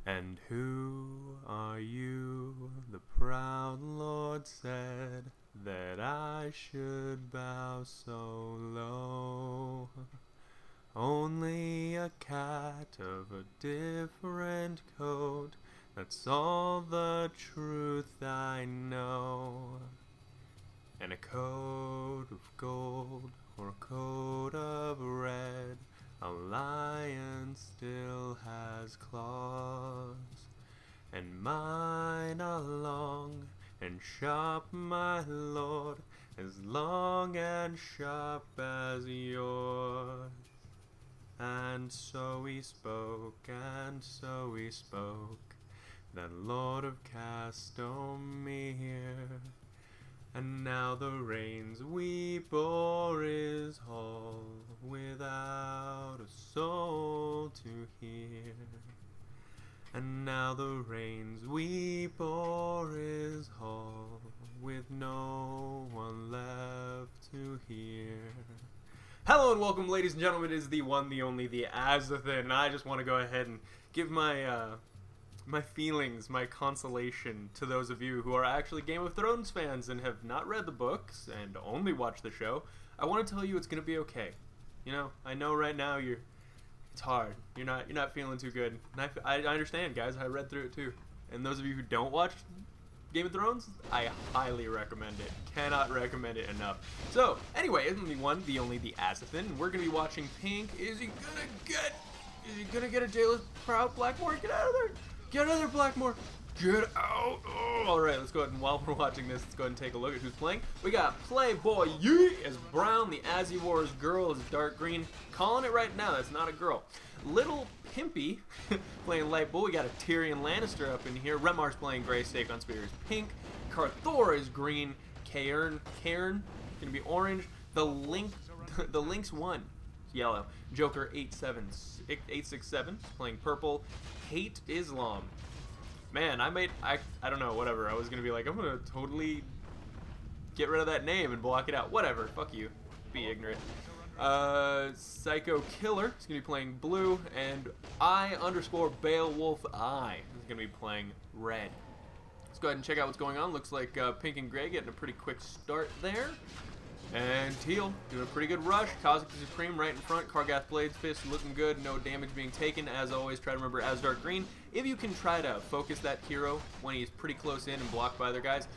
And who are you? The proud Lord said that I should bow so low. Only a cat of a different coat, that's all the truth I know. And a coat of gold or a coat of red, a lion still has claws. And mine are long and sharp, my lord, as long and sharp as yours. And so he spoke, and so he spoke, that Lord of Castamere. And now the rains weep o'er his hall, without a soul to hear. And now the rains weep o'er his hall, with no one left to hear. Hello and welcome, ladies and gentlemen. It is the one, the only, the Azothan. And I just want to go ahead and give my my feelings, my consolation to those of you who are actually Game of Thrones fans and have not read the books and only watched the show. I want to tell you it's gonna be okay. You know, I know right now it's hard. You're not feeling too good. And I understand, guys. I read through it too. And those of you who don't watch Game of Thrones, I highly recommend it. Cannot recommend it enough. So, anyway, it's the one, the only, the Azothan. We're gonna be watching Pink. Is he gonna get a jailous proud Blackmore? Get out of there! Get out of there, Blackmore! Get out! Oh. Alright, let's go ahead and while we're watching this, let's go ahead and take a look at who's playing. We got Playboy Yeet as brown, the Azzy girl is dark green. Calling it right now, that's not a girl. Little Pimpy playing light blue. We got a Tyrion Lannister up in here. Remar's playing gray, Steak on Spear is pink. Carthor is green. Cairn gonna be orange. The Lynx 1 yellow. Joker 867 is playing purple. Hate Islam. Man, I don't know, whatever. I was gonna be like, I'm gonna totally get rid of that name and block it out. Whatever, fuck you. Be ignorant. Psycho Killer is gonna be playing blue, and I_Beowulf I is gonna be playing red. Let's go ahead and check out what's going on. Looks like Pink and Gray getting a pretty quick start there. And Teal doing a pretty good rush. Cosmic Supreme right in front. Kargath Blades Fist looking good. No damage being taken. As always, try to remember as Dark Green. If you can try to focus that hero when he's pretty close in and blocked by other guys.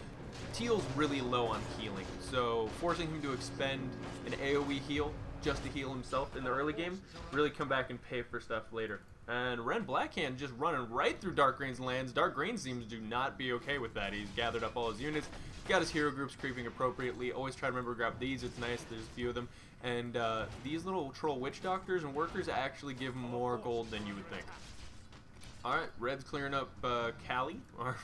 Teal's really low on healing, so forcing him to expend an AoE heal just to heal himself in the early game really come back and pay for stuff later. And Ren Blackhand just running right through Dark Green's lands. Dark Green seems to not be okay with that. He's gathered up all his units, got his hero groups creeping appropriately. Always try to remember to grab these. It's nice. There's a few of them. And these little troll witch doctors and workers actually give more gold than you would think. Alright, Red's clearing up Cali, or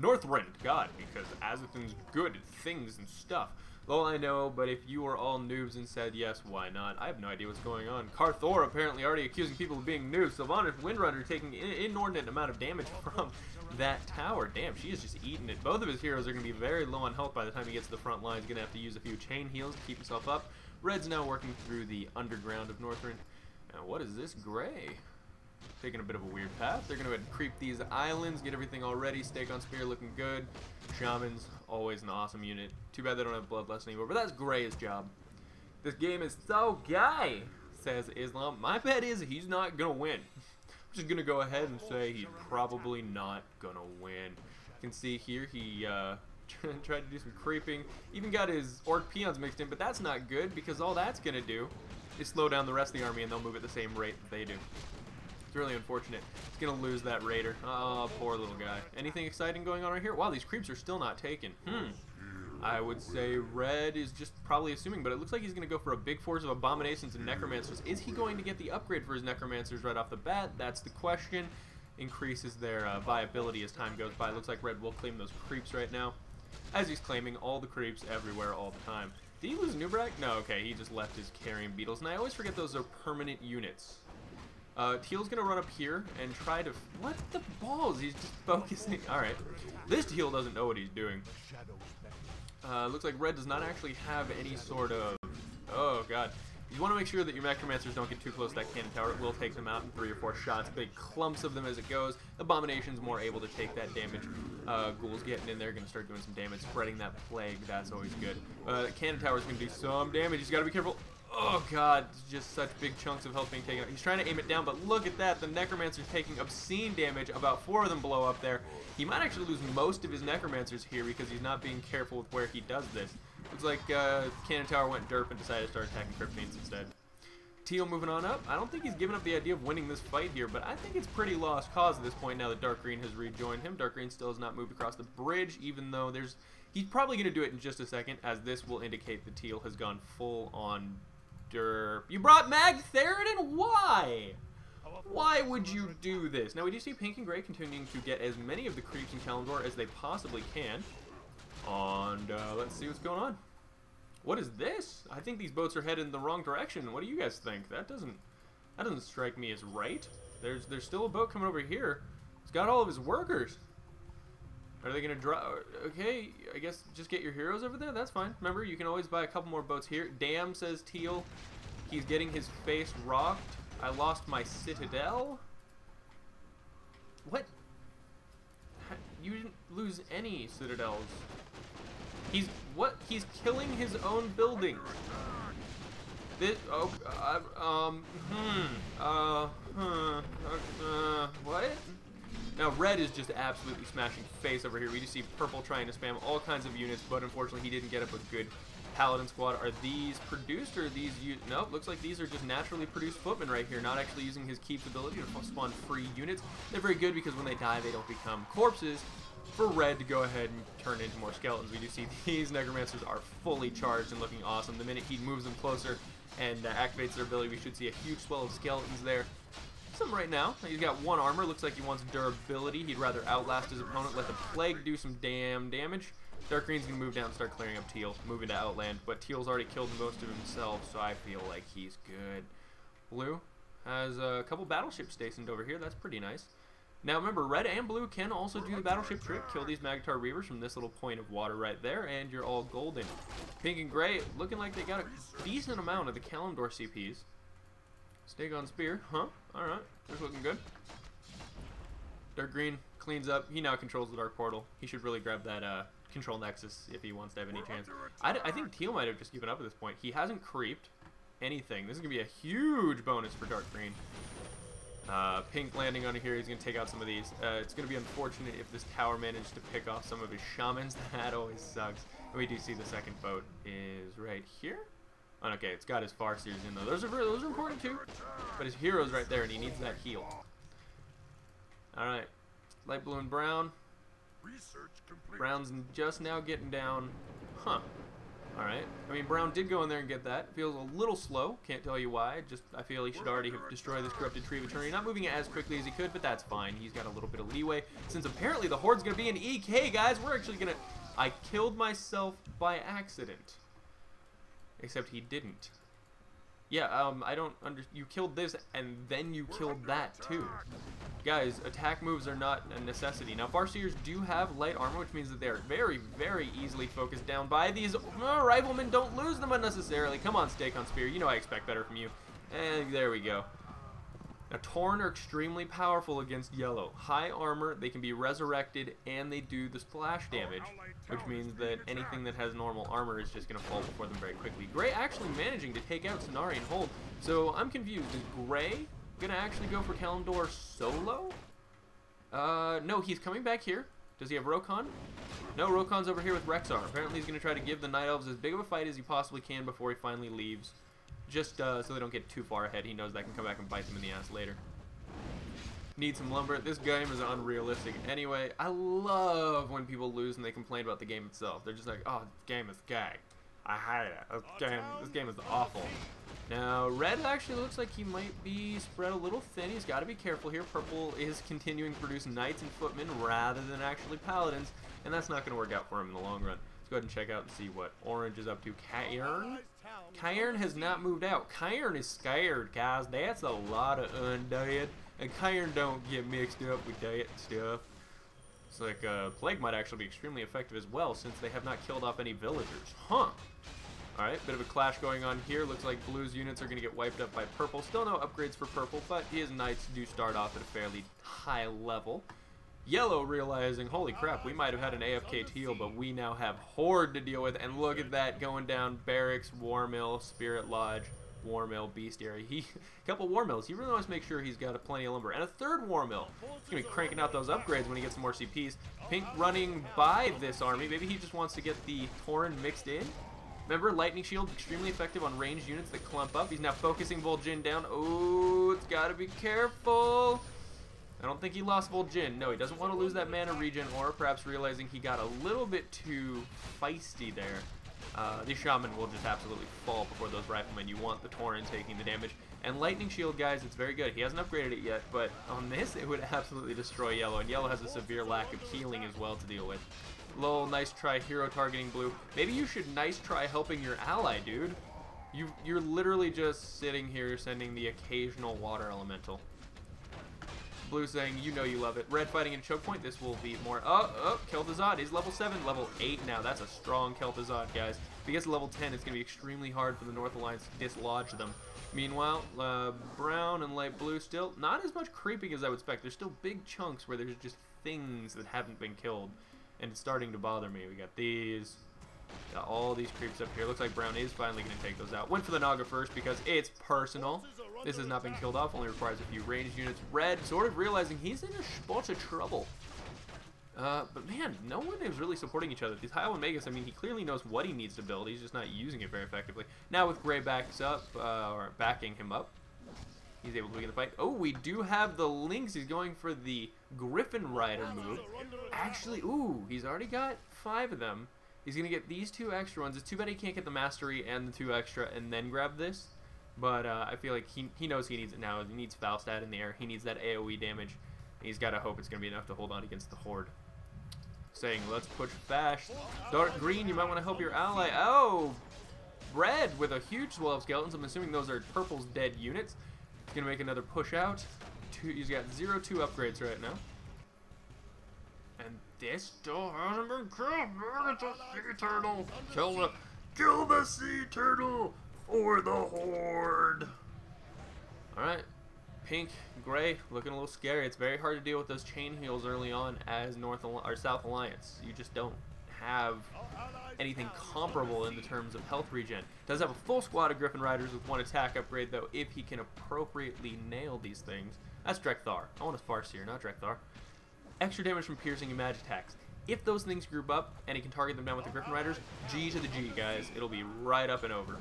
Northrend, God, because Azothan's good at things and stuff. Well, I know, but if you are all noobs and said yes, why not? I have no idea what's going on. Carthor apparently already accusing people of being noobs. Sylvanas Windrunner taking an inordinate amount of damage from that tower. Damn, she is just eating it. Both of his heroes are going to be very low on health by the time he gets to the front line. He's going to have to use a few chain heals to keep himself up. Red's now working through the underground of Northrend. Now, what is this? Gray. Taking a bit of a weird path. They're going to creep these islands, get everything all ready. Steak on Spear looking good. Shamans, always an awesome unit. Too bad they don't have Bloodlust anymore, but that's Gray's job. This game is so gay, says Islam. My bet is he's not going to win. I'm just going to go ahead and say he's probably not going to win. You can see here he tried to do some creeping. Even got his Orc Peons mixed in, but that's not good because all that's going to do is slow down the rest of the army and they'll move at the same rate that they do. It's really unfortunate. He's going to lose that raider. Oh, poor little guy. Anything exciting going on right here? Wow, these creeps are still not taken. I would say Red is just probably assuming, but it looks like he's going to go for a big force of Abominations and Necromancers. Is he going to get the upgrade for his Necromancers right off the bat? That's the question. Increases their viability as time goes by. Looks like Red will claim those creeps right now, as he's claiming all the creeps everywhere all the time. Did he lose Nubrak? No, okay, he just left his carrion beetles, and I always forget those are permanent units. Teal's gonna run up here and try to... What the balls? He's just focusing. Alright. This Teal doesn't know what he's doing. Looks like Red does not actually have any sort of... Oh, God. You want to make sure that your Necromancers don't get too close to that cannon tower. It will take them out in 3 or 4 shots. Big clumps of them as it goes. Abomination's more able to take that damage. Ghouls getting in there, going to start doing some damage. Spreading that plague, that's always good. Cannon tower's going to do some damage. He's got to be careful. Oh god, just such big chunks of health being taken out. He's trying to aim it down, but look at that. The Necromancer's taking obscene damage. About 4 of them blow up there. He might actually lose most of his Necromancers here because he's not being careful with where he does this. Looks like Cannon Tower went derp and decided to start attacking Cryptfiends instead. Teal moving on up. I don't think he's given up the idea of winning this fight here, but I think it's pretty lost cause at this point now that Dark Green has rejoined him. Dark Green still has not moved across the bridge, even though there's... He's probably going to do it in just a second, as this will indicate the Teal has gone full on derp. You brought Mag Theridin? Why? Why would you do this? Now, we do see Pink and Gray continuing to get as many of the creeps in Kalimdor as they possibly can. And let's see what's going on. What is this? I think these boats are headed in the wrong direction. What do you guys think? That doesn't strike me as right. There's still a boat coming over here. It's got all of his workers. Are they gonna draw? Okay, I guess just get your heroes over there. That's fine. Remember, you can always buy a couple more boats here. Damn, says Teal. He's getting his face rocked. I lost my citadel. What? You didn't lose any citadels. He's what? He's killing his own building. This what? Now red is just absolutely smashing face over here. We just see purple trying to spam all kinds of units, but unfortunately he didn't get up a good paladin squad. Are these produced or are these nope, looks like these are just naturally produced footmen right here, not actually using his keep's ability to spawn free units. They're very good because when they die they don't become corpses for red to go ahead and turn into more skeletons. We do see these Necromancers are fully charged and looking awesome. The minute he moves them closer and activates their ability, we should see a huge swell of skeletons there. Some right now. He's got 1 armor. Looks like he wants durability. He'd rather outlast his opponent. Let the plague do some damn damage. Dark Green's going to move down and start clearing up Teal. Moving to Outland. But Teal's already killed most of himself, so I feel like he's good. Blue has a couple battleships stationed over here. That's pretty nice. Now remember, red and blue can also do the battleship trick. Kill these Magtar Reavers from this little point of water right there, and you're all golden. Pink and gray looking like they got a decent amount of the Kalimdor CPs. Stegon Spear, huh? Alright, that's looking good. Dark Green cleans up. He now controls the Dark Portal. He should really grab that Control Nexus if he wants to have any chance. I think Teal might have just given up at this point. He hasn't creeped anything. This is going to be a huge bonus for Dark Green. Pink landing on here, he's going to take out some of these. It's going to be unfortunate if this tower managed to pick off some of his shamans. That always sucks. And we do see the second boat is right here. Oh, okay, it's got his Farseers in though. Those are important too. But his hero's right there, and he needs that heal. Alright. Light blue and brown. Brown's just now getting down. Huh. Alright. I mean, Brown did go in there and get that. Feels a little slow. Can't tell you why. Just, I feel he should already have destroyed this Corrupted Tree of Eternity. Not moving it as quickly as he could, but that's fine. He's got a little bit of leeway. Since apparently the Horde's going to be an EK, guys, we're actually going to... I killed myself by accident. Except he didn't. Yeah, I don't you killed this, and then you killed that, too. Guys, attack moves are not a necessity. Now, Farseers do have light armor, which means that they are very, very easily focused down by these riflemen. Don't lose them unnecessarily. Come on, Stegon Spear. You know I expect better from you. And there we go. Now, Tauren are extremely powerful against yellow. High armor, they can be resurrected, and they do the splash damage, which means that anything that has normal armor is just going to fall before them very quickly. Gray actually managing to take out Cenari and hold. So I'm confused. Is Gray going to actually go for Kalimdor solo? No, he's coming back here. Does he have Rokon? No, Rokon's over here with Rexar. Apparently he's going to try to give the Night Elves as big of a fight as he possibly can before he finally leaves. Just so they don't get too far ahead. He knows that can come back and bite them in the ass later. Need some lumber. This game is unrealistic anyway. I love when people lose and they complain about the game itself. They're just like, oh, this game is gag. I hate it. This game is awful. Now, red actually looks like he might be spread a little thin. He's got to be careful here. Purple is continuing to produce knights and footmen rather than actually paladins, and that's not going to work out for him in the long run. Let's go ahead and check out and see what orange is up to. Cairn? Cairn has not moved out. Cairn is scared, guys. That's a lot of undead. And Cairn don't get mixed up with that stuff. It's like Plague might actually be extremely effective as well, since they have not killed off any villagers. Huh. Alright, bit of a clash going on here. Looks like blue's units are going to get wiped up by purple. Still no upgrades for purple, but his knights do start off at a fairly high level. Yellow realizing, holy crap, we might have had an AFK teal, but we now have Horde to deal with. And look at that going down. Barracks, War Mill, Spirit Lodge, War Mill, Bestiary. A couple War Mills. He really wants to make sure he's got plenty of lumber. And a third War Mill. He's going to be cranking out those upgrades when he gets some more CPs. Pink running by this army. Maybe he just wants to get the Tauren mixed in. Remember, Lightning Shield, extremely effective on ranged units that clump up. He's now focusing Vol'jin down. Oh, it's got to be careful. I don't think he lost Vol'jin. No, he doesn't want to lose that mana regen, or perhaps realizing he got a little bit too feisty there. The Shaman will just absolutely fall before those Riflemen. You want the Tauren taking the damage. And Lightning Shield, guys, it's very good. He hasn't upgraded it yet, but on this, it would absolutely destroy Yellow. And Yellow has a severe lack of healing as well to deal with. Lol, nice try hero targeting blue. Maybe you should nice try helping your ally, dude. You're literally just sitting here sending the occasional water elemental. Blue saying, you know you love it. Red fighting in choke point. This will be more. Oh, Kel'Thuzad. He's level 7, level 8 now. That's a strong Kel'Thuzad, guys. If he gets to level 10, it's going to be extremely hard for the North Alliance to dislodge them. Meanwhile, brown and light blue still not as much creeping as I would expect. There's still big chunks where there's just things that haven't been killed. And it's starting to bother me. We got these. Got all these creeps up here. Looks like brown is finally going to take those out. Went for the Naga first because it's personal. This has not been killed off. Only requires a few ranged units. Red sort of realizing he's in a bunch of trouble. But man, no one is really supporting each other. These High Magus, I mean, he clearly knows what he needs to build. He's just not using it very effectively. Now with Gray backs up, or backing him up, he's able to win the fight. Oh, we do have the Lynx. He's going for the Griffin Rider move. Actually, ooh, he's already got 5 of them. He's going to get these 2 extra ones. It's too bad he can't get the Mastery and the 2 extra and then grab this. But I feel like he knows he needs it now. He needs Falstad in the air. He needs that AoE damage. He's got to hope it's going to be enough to hold on against the Horde. Saying, let's push fast. Dark green, you might want to help your ally. Oh, red with a huge swell of skeletons. I'm assuming those are purple's dead units. He's going to make another push out. He's got 0-2 upgrades right now. And this still hasn't been killed. It's a sea turtle. Kill the sea turtle for the Horde. Alright. Pink, gray, looking a little scary. It's very hard to deal with those chain heals early on as South Alliance. You just don't have anything comparable in the terms of health regen. Does have a full squad of Griffin Riders with 1 attack upgrade, though, if he can appropriately nail these things. That's Drekthar. I want a Farseer, not Drekthar. Extra damage from piercing and magic attacks. If those things group up and he can target them down with the Griffin Riders, G to the G, guys. It'll be right up and over.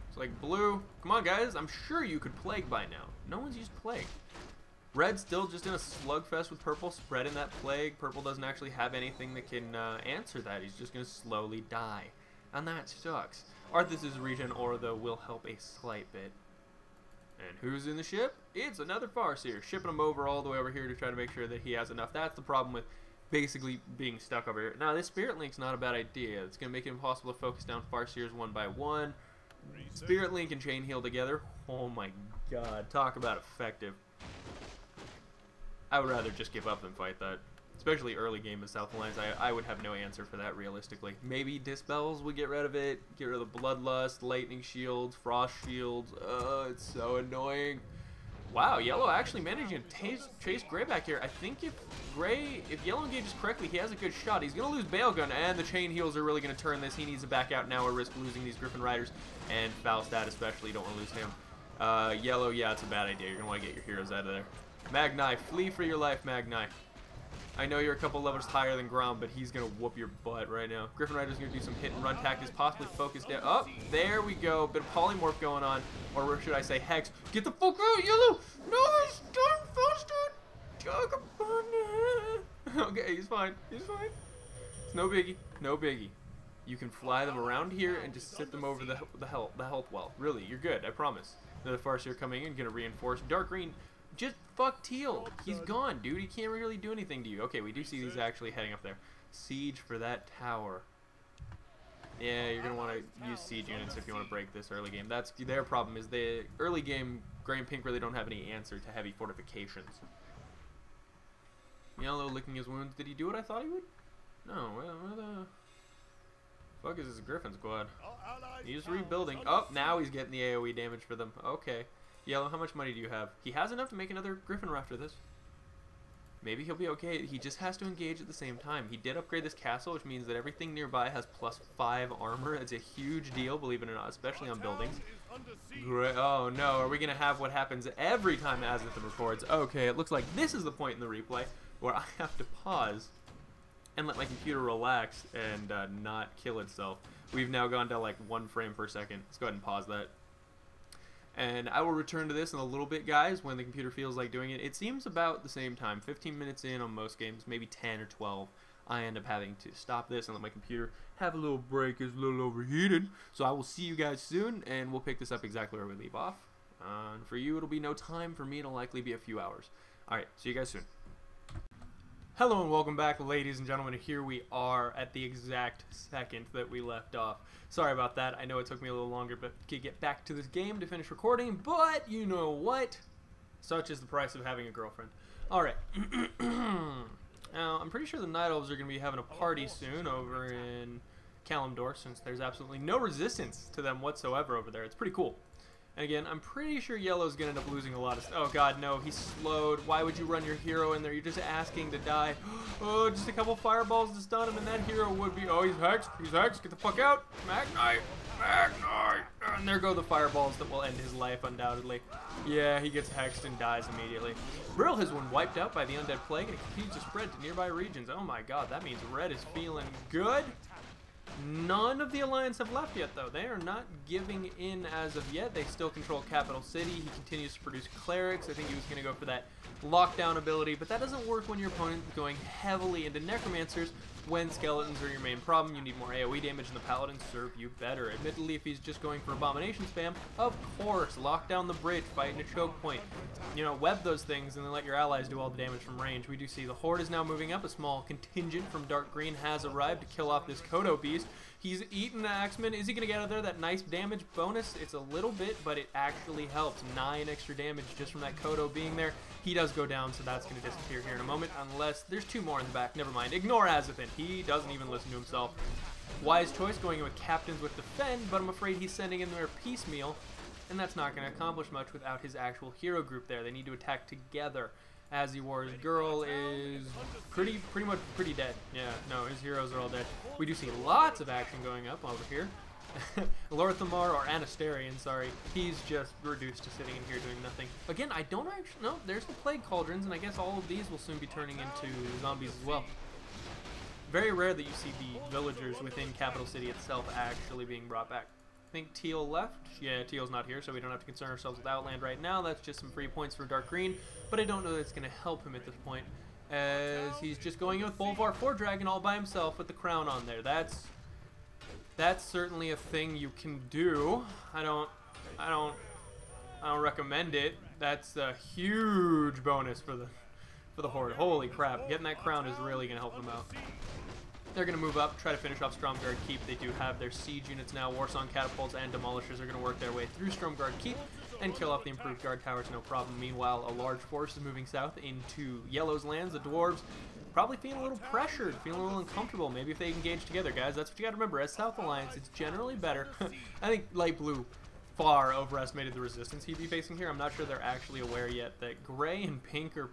It's like blue. Come on, guys. I'm sure you could Plague by now. No one's used Plague. Red still just in a slugfest with purple, spreading that Plague. Purple doesn't actually have anything that can answer that. He's just going to slowly die. And that sucks. Arthas' regen aura, though, will help a slight bit. And who's in the ship? It's another Farseer. Shipping him all the way over here to try to make sure that he has enough. That's the problem with basically being stuck over here. Now, this Spirit Link's not a bad idea. It's going to make it impossible to focus down Farseers one by one. Spirit Link and Chain Heal together. Oh my god. Talk about effective. I would rather just give up than fight that. Especially early game with South Alliance. I would have no answer for that realistically. Maybe Dispels would get rid of it. Get rid of the Bloodlust, Lightning Shields, Frost Shields. It's so annoying. Wow, Yellow actually managing to chase Gray back here. I think if Yellow engages correctly, he has a good shot. He's going to lose Bailgun, and the Chain Heals are really going to turn this. He needs to back out now or risk losing these Griffin Riders. And Falstad especially, you don't want to lose him. Yellow, yeah, it's a bad idea. You're going to want to get your heroes out of there. Magni, flee for your life, Magni. I know you're a couple levels higher than Grom, but he's going to whoop your butt right now. Griffin Rider's going to do some hit and run tactics, possibly focus down. Oh, there we go. Bit of polymorph going on. Or should I say Hex. Get the fuck out, Yellow! No, it's done faster! Talk about it. Okay, he's fine. He's fine. It's no biggie. No biggie. You can fly them around here and just sit them over the health well. Really, you're good. I promise. Another Farseer coming in, going to reinforce. Dark green. Just fuck Teal. He's gone, dude. He can't really do anything to you. Okay, we do see these actually heading up there. Siege for that tower. Yeah, you're going to want to use siege units if you want to break this early game. That's their problem, is the early game, Gray and Pink really don't have any answer to heavy fortifications. Yellow licking his wounds. Did he do what I thought he would? No, well, Fuck is this Griffin squad? He's rebuilding. Oh, now he's getting the AoE damage for them. Okay. Yellow, how much money do you have? He has enough to make another Griffin after this. Maybe he'll be okay. He just has to engage at the same time. He did upgrade this castle, which means that everything nearby has +5 armor. It's a huge deal, believe it or not, especially on buildings. Great. Oh no, are we going to have what happens every time Azothan records? Okay, it looks like this is the point in the replay where I have to pause and let my computer relax and not kill itself. We've now gone to like 1 frame per second. Let's go ahead and pause that. And I will return to this in a little bit, guys, when the computer feels like doing it. It seems about the same time, 15 minutes in on most games, maybe 10 or 12. I end up having to stop this and let my computer have a little break. It's a little overheated. So I will see you guys soon, and we'll pick this up exactly where we leave off. And for you, it'll be no time. For me, it'll likely be a few hours. All right, see you guys soon. Hello and welcome back, ladies and gentlemen. Here we are at the exact second that we left off. Sorry about that. I know it took me a little longer to get back to this game to finish recording, but you know what? Such is the price of having a girlfriend. Alright. Now, I'm pretty sure the Night Elves are going to be having a party soon over in Kalimdor, since there's absolutely no resistance to them whatsoever over there. It's pretty cool. And again, I'm pretty sure Yellow's going to end up losing a lot of stuff. Oh god, no, he's slowed. Why would you run your hero in there? You're just asking to die. Oh, just a couple fireballs to stun him, and that hero would be... Oh, he's hexed. He's hexed. Get the fuck out. Magnite. Magnite. And there go the fireballs that will end his life, undoubtedly. Yeah, he gets hexed and dies immediately. Brill has been wiped out by the Undead Plague, and it continues to spread to nearby regions. Oh my god, that means Red is feeling good. None of the Alliance have left yet, though. They are not giving in as of yet. They still control Capital City. He continues to produce clerics. I think he was going to go for that lockdown ability, but that doesn't work when your opponent is going heavily into necromancers. When skeletons are your main problem, you need more AoE damage, and the paladins serve you better. Admittedly, if he's just going for abomination spam, of course, lock down the bridge, fight in a choke point. You know, web those things and then let your allies do all the damage from range. We do see the Horde is now moving up. A small contingent from Dark Green has arrived to kill off this Kodo beast. He's eaten the Axeman. Is he going to get out of there? That nice damage bonus? It's a little bit, but it actually helps. 9 extra damage just from that Kodo being there. He does go down, so that's going to disappear here in a moment, unless there's 2 more in the back. Never mind. Ignore Azothan. He doesn't even listen to himself. Wise choice going in with captains with defend, but I'm afraid he's sending in their piecemeal, and that's not going to accomplish much without his actual hero group there. They need to attack together. Azzy Girl is pretty much dead. Yeah, no, his heroes are all dead. We do see lots of action going up over here. Lorthamar, or Anasterian, sorry, he's just reduced to sitting in here doing nothing. Again, I don't actually know. There's the Plague Cauldrons, and I guess all of these will soon be turning into zombies as well. Very rare that you see the villagers within Capital City itself actually being brought back. I think Teal left. Yeah, Teal's not here, so we don't have to concern ourselves with Outland right now. That's just some free points for Dark Green, but I don't know that it's going to help him at this point, as he's just going in with Bolvar 4 Dragon all by himself with the crown on there. That's certainly a thing you can do. I don't recommend it. That's a huge bonus for the Horde. Holy crap! Getting that crown is really going to help them out. They're going to move up, try to finish off Stromgarde Keep. They do have their siege units now. Warsong Catapults and Demolishers are going to work their way through Stromgarde Keep and kill off the improved guard towers, no problem. Meanwhile, a large force is moving south into Yellow's lands. The dwarves probably feeling a little pressured, feeling a little uncomfortable. Maybe if they engage together, guys. That's what you got to remember. As South Alliance, it's generally better. I think Light Blue far overestimated the resistance he'd be facing here. I'm not sure they're actually aware yet that Gray and Pink are...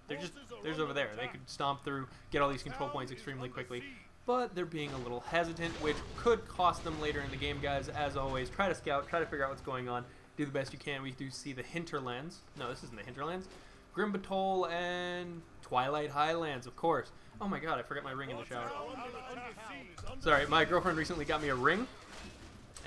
They're just over there. They could stomp through, get all these control points extremely quickly. But they're being a little hesitant, which could cost them later in the game, guys. As always, try to scout, try to figure out what's going on. Do the best you can. We do see the Hinterlands. No, this isn't the Hinterlands. Grimbatol and Twilight Highlands, of course. Oh my god, I forgot my ring in the shower. Sorry, my girlfriend recently got me a ring,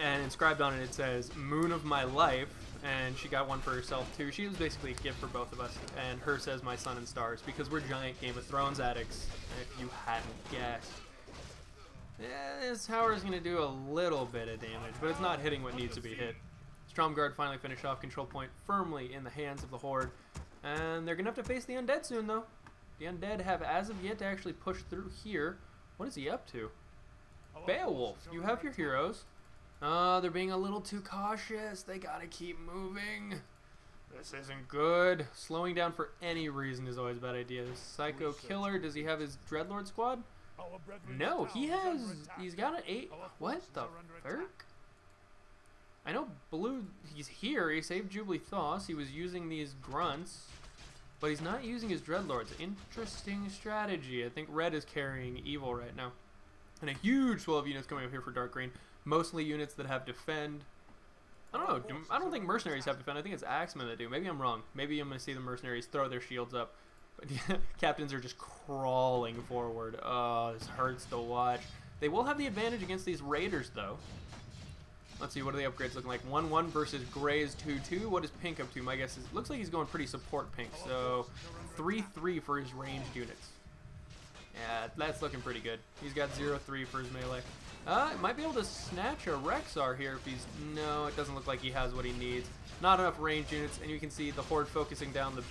and inscribed on it, it says, Moon of My Life. And she got one for herself too. She was basically a gift for both of us, and her says My Sun and Stars, because we're giant Game of Thrones addicts, if you hadn't guessed. Yeah, this tower is going to do a little bit of damage, but it's not hitting what needs to be hit. Stromgarde finally finished off control point firmly in the hands of the Horde, and they're going to have to face the Undead soon, though. The Undead have, as of yet, to actually push through here. What is he up to? Beowulf, you have your heroes. They're being a little too cautious. They gotta keep moving. This isn't good. Slowing down for any reason is always a bad idea. Psycho Killer, does he have his Dreadlord squad? No, he's got an 8. What the frick? I know blue, he's here. He saved Jubilee Thoss. He was using these grunts, but he's not using his Dreadlords. Interesting strategy. I think red is carrying evil right now. And a huge swell of units coming up here for dark green. Mostly units that have defend. I don't know. I don't think mercenaries have defend. I think it's axemen that do. Maybe I'm wrong. Maybe I'm going to see the mercenaries throw their shields up. But captains are just crawling forward. Oh, this hurts to watch. They will have the advantage against these raiders, though. Let's see, what are the upgrades looking like? 1-1 versus Gray's 2-2. What is Pink up to? My guess is, looks like he's going pretty support Pink. So 3-3 for his ranged units. Yeah, that's looking pretty good. He's got 0-3 for his melee. Might be able to snatch a Rexar here if he's... No, it doesn't look like he has what he needs. Not enough ranged units, and you can see the Horde focusing down the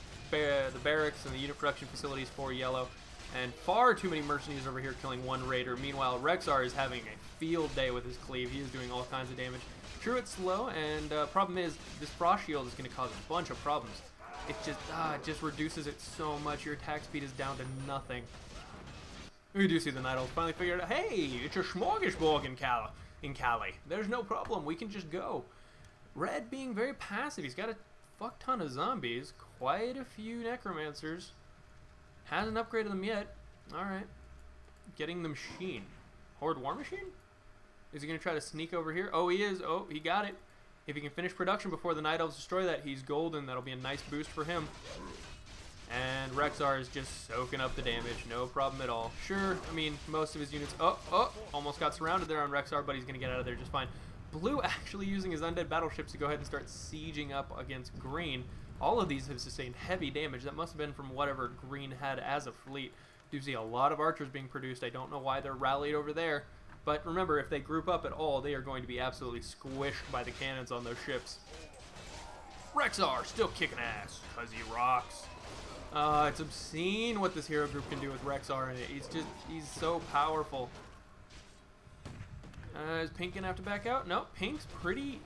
barracks and the unit production facilities for yellow. And far too many mercenaries over here killing one raider. Meanwhile, Rexar is having a field day with his cleave. He is doing all kinds of damage. True, it's slow, and problem is, this frost shield is going to cause a bunch of problems. It just reduces it so much. Your attack speed is down to nothing. We do see the Night Elves finally figured out, hey, it's a smorgasbord in Cali. There's no problem. We can just go. Red being very passive. He's got a fuck ton of zombies. Quite a few necromancers. Hasn't upgraded them yet. Alright. Getting the machine. Horde War Machine? Is he going to try to sneak over here? Oh, he is. Oh, he got it. If he can finish production before the Night Elves destroy that, he's golden. That'll be a nice boost for him. And Rexar is just soaking up the damage. No problem at all. Sure, I mean, most of his units... Oh, almost got surrounded there on Rexar, but he's going to get out of there just fine. Blue actually using his undead battleships to go ahead and start sieging up against green. All of these have sustained heavy damage. That must have been from whatever green had as a fleet. Do see a lot of archers being produced. I don't know why they're rallied over there. But remember, if they group up at all, they are going to be absolutely squished by the cannons on those ships. Rexar still kicking ass, because he rocks. It's obscene what this hero group can do with Rexar in it. He's so powerful. Is Pink gonna have to back out? No, he's pretty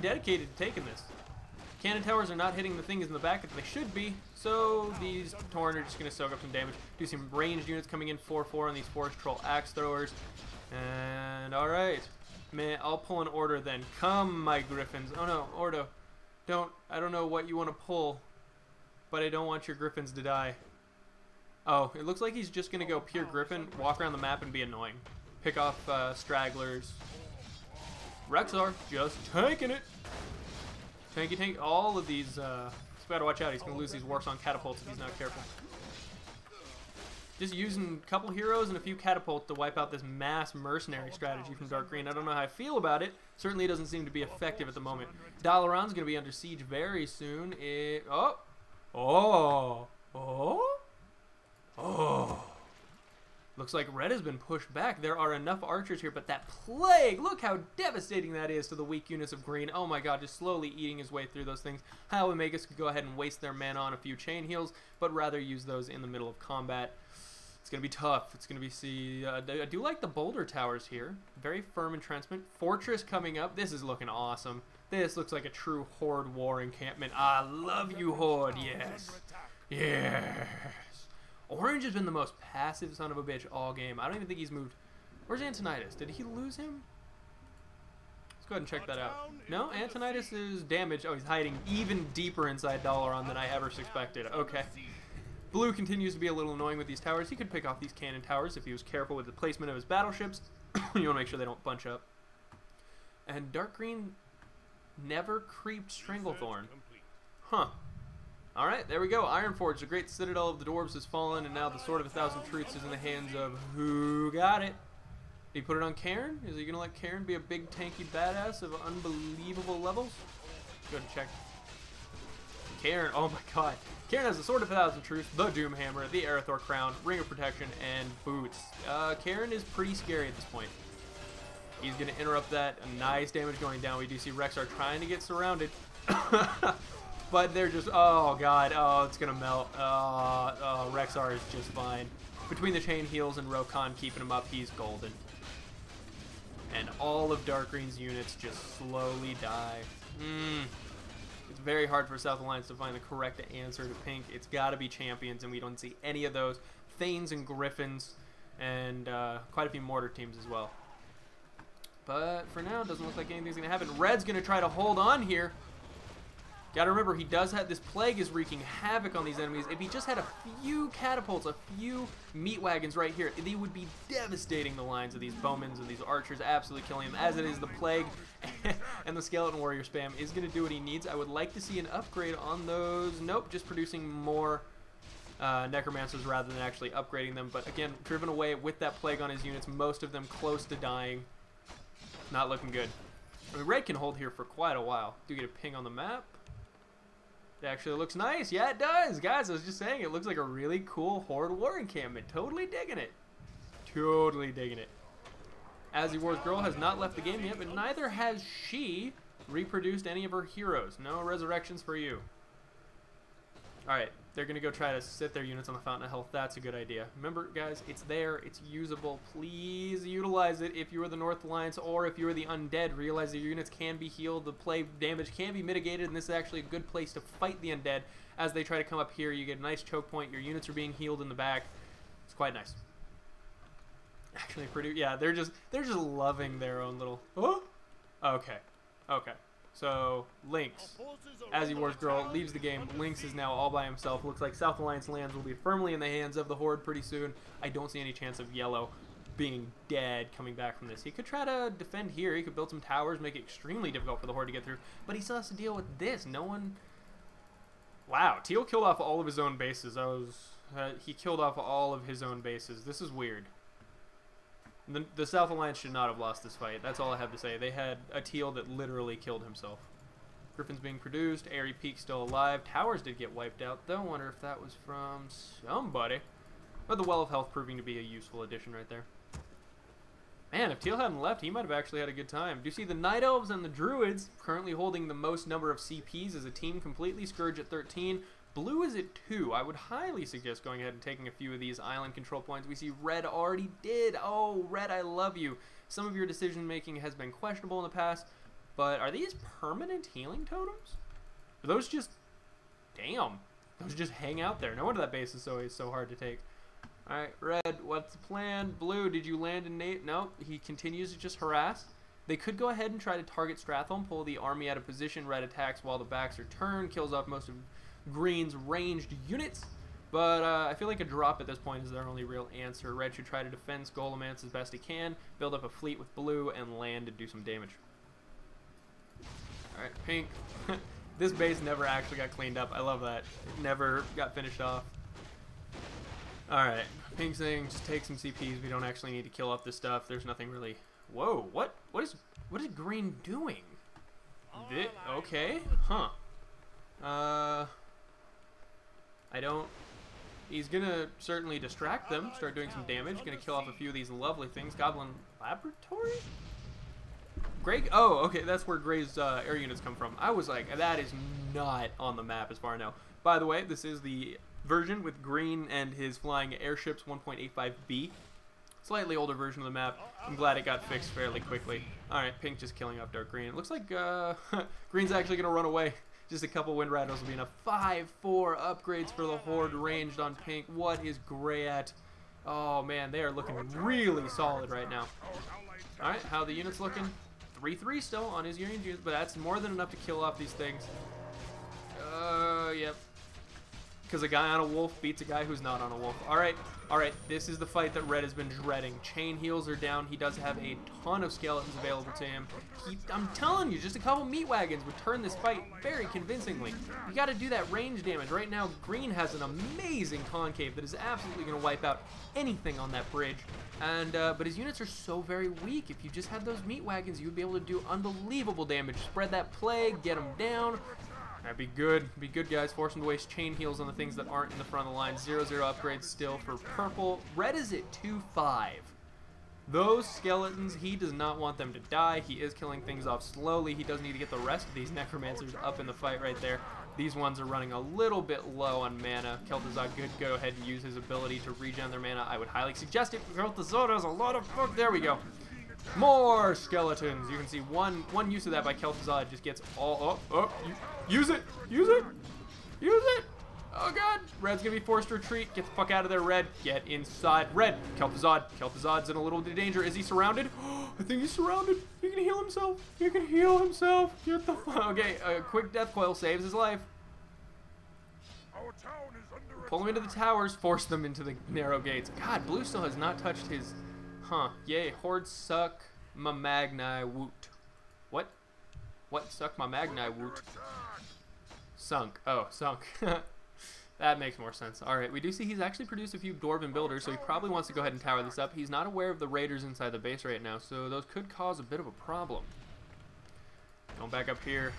dedicated to taking this. Cannon towers are not hitting the things in the back that they should be, so these Tauren are just gonna soak up some damage. Do some ranged units coming in 4-4 on these Forest Troll axe throwers. And alright. Man, I'll pull an order then. Come, my griffins. Oh no, Ordo. I don't know what you want to pull, but I don't want your griffins to die. Oh, it looks like he's just going to go pure griffin, walk around the map and be annoying. Pick off stragglers. Rexar just tanking it. Tanky. All of these, he's got to watch out. He's going to lose these Warsong catapults if he's not careful. Just using a couple heroes and a few catapults to wipe out this mass mercenary strategy from Dark Green. I don't know how I feel about it. Certainly it doesn't seem to be effective at the moment. Dalaran's going to be under siege very soon. Oh. Looks like red has been pushed back. There are enough archers here, but that plague, look how devastating that is to the weak units of green. Oh my god, just slowly eating his way through those things. How Omegas could go ahead and waste their mana on a few chain heals, but rather use those in the middle of combat. It's going to be tough. It's going to be... I do like the boulder towers here. Very firm entrenchment. Fortress coming up. This is looking awesome. This looks like a true Horde war encampment. I love you, Horde. Yes. Yes. Orange has been the most passive son of a bitch all game. I don't even think he's moved. Where's Antonidas? Did he lose him? Let's go ahead and check that out. No, Antonidas is damaged. Oh, he's hiding even deeper inside Dalaran than I ever suspected. Okay. Blue continues to be a little annoying with these towers. He could pick off these cannon towers if he was careful with the placement of his battleships. You want to make sure they don't bunch up. And Dark Green never creeped Stranglethorn. Huh. Alright, there we go. Ironforge, the great citadel of the dwarves, has fallen, and now the Sword of a Thousand Truths is in the hands of who got it? Did he put it on Cairn? Is he going to let Cairn be a big tanky badass of unbelievable levels? Go ahead and check. Cairn, oh my god. Cairn has the Sword of a Thousand Truths, the Doomhammer, the Arathor Crown, Ring of Protection, and Boots. Cairn is pretty scary at this point. He's going to interrupt that. A nice damage going down. We do see Rexar trying to get surrounded. But they're just, oh god, oh, it's going to melt. Rexar is just fine. Between the chain heals and Rokon keeping him up, he's golden. And all of Dark Green's units just slowly die. It's very hard for South Alliance to find the correct answer to Pink. It's got to be champions, and we don't see any of those. Thanes and Griffins. and quite a few mortar teams as well. But for now, it doesn't look like anything's going to happen. Red's going to try to hold on here. Got to remember, he does have this plague is wreaking havoc on these enemies. If he just had a few catapults, a few meat wagons right here, they would be devastating the lines of these bowmans and these archers, absolutely killing them. As it is, the plague and the skeleton warrior spam is going to do what he needs. I would like to see an upgrade on those. Nope, just producing more necromancers rather than actually upgrading them. But again, driven away with that plague on his units, most of them close to dying. Not looking good. I mean, Red can hold here for quite a while. Do you get a ping on the map? It actually looks nice. Yeah, it does. Guys, I was just saying, it looks like a really cool Horde war encampment. Totally digging it. Totally digging it. Azeroth's girl has not left the game yet, but neither has she reproduced any of her heroes. No resurrections for you. Alright, they're going to go try to sit their units on the Fountain of Health. That's a good idea. Remember, guys, it's there. It's usable. Please utilize it if you are the North Alliance or if you are the Undead. Realize that your units can be healed. The plague damage can be mitigated, and this is actually a good place to fight the Undead. As they try to come up here, you get a nice choke point. Your units are being healed in the back. It's quite nice. Actually, pretty... Yeah, they're just loving their own little... Oh? Okay. Okay. So, Lynx, Azeroth's girl, leaves the game. Lynx is now all by himself. Looks like South Alliance lands will be firmly in the hands of the Horde pretty soon. I don't see any chance of Yellow being dead coming back from this. He could try to defend here. He could build some towers, make it extremely difficult for the Horde to get through. But he still has to deal with this. No one... Wow, Teal killed off all of his own bases. He killed off all of his own bases. This is weird. The South Alliance should not have lost this fight. That's all I have to say. They had a Teal that literally killed himself. Griffin's being produced. Airy Peak still alive. Towers did get wiped out, though. I wonder if that was from somebody. But the Well of Health proving to be a useful addition right there. Man, if Teal hadn't left, he might have actually had a good time. Do you see the Night Elves and the Druids currently holding the most number of CPs as a team completely? Scourge at 13. Blue is at 2. I would highly suggest going ahead and taking a few of these island control points. We see Red already did. Oh, Red, I love you. Some of your decision making has been questionable in the past, but are these permanent healing totems? Are those just... Damn. Those just hang out there. No wonder that base is always so hard to take. Alright, Red, what's the plan? Blue, did you land in Nate? No, he continues to just harass. They could go ahead and try to target Stratholme, pull the army out of position. Red attacks while the backs are turned, kills off most of Green's ranged units, but I feel like a drop at this point is their only real answer. Red should try to defend Skullomance as best he can, build up a fleet with Blue, and land and do some damage. Alright, Pink. This base never actually got cleaned up. I love that. It never got finished off. Alright, Pink's saying just take some CPs. We don't actually need to kill off this stuff. There's nothing really... Whoa, what is Green doing? Okay, huh. I don't... He's gonna certainly distract them, start doing some damage. Gonna kill off a few of these lovely things. Goblin Laboratory? Grey... Oh, okay, that's where Grey's air units come from. I was like, that is not on the map as far as I know. By the way, this is the version with Green and his flying airships 1.85B. Slightly older version of the map. I'm glad it got fixed fairly quickly. Alright, Pink just killing off Dark Green. It looks like Green's actually gonna run away. Just a couple Wind Rattles will be enough. 5-4 upgrades for the Horde ranged on Pink. What is Grey at? Oh man, they are looking really solid right now. Alright, how are the units looking? 3-3 still on his units, but that's more than enough to kill off these things. Yep. Because a guy on a wolf beats a guy who's not on a wolf. Alright, alright, this is the fight that Red has been dreading. Chain heals are down. He does have a ton of skeletons available to him. I'm telling you, just a couple meat wagons would turn this fight very convincingly. You got to do that range damage. Right now, Green has an amazing concave that is absolutely going to wipe out anything on that bridge. And but his units are so very weak. If you just had those meat wagons, you would be able to do unbelievable damage. Spread that plague, get them down. That'd be good. Be good, guys. Force him to waste chain heals on the things that aren't in the front of the line. 0-0 upgrades still for purple. Red is at 2-5. Those skeletons, he does not want them to die. He is killing things off slowly. He does need to get the rest of these necromancers up in the fight right there. These ones are running a little bit low on mana. Kel'Thuzad could go ahead and use his ability to regen their mana. I would highly suggest it. Kel'Thuzad has a lot of... Oh, there we go. More skeletons. You can see one use of that by Kel'Thuzad just gets all... use it! Use it! Use it! Oh god, Red's gonna be forced to retreat. Get the fuck out of there, Red. Get inside. Red, Kel'Thuzad. Kel'Thuzad's in a little bit of danger. Is he surrounded? I think he's surrounded. He can heal himself. He can heal himself. Get the fuck. Okay, a quick death coil saves his life. Our town is under Pull him into the towers. Force them into the narrow gates. God, Blue still has not touched his... Huh. Yay. Horde suck my Magni woot. What? What? Suck my Magni woot. Sunk. Oh, sunk. That makes more sense. Alright, we do see he's actually produced a few Dwarven builders, so he probably wants to go ahead and tower this up. He's not aware of the raiders inside the base right now, so those could cause a bit of a problem. Going back up here.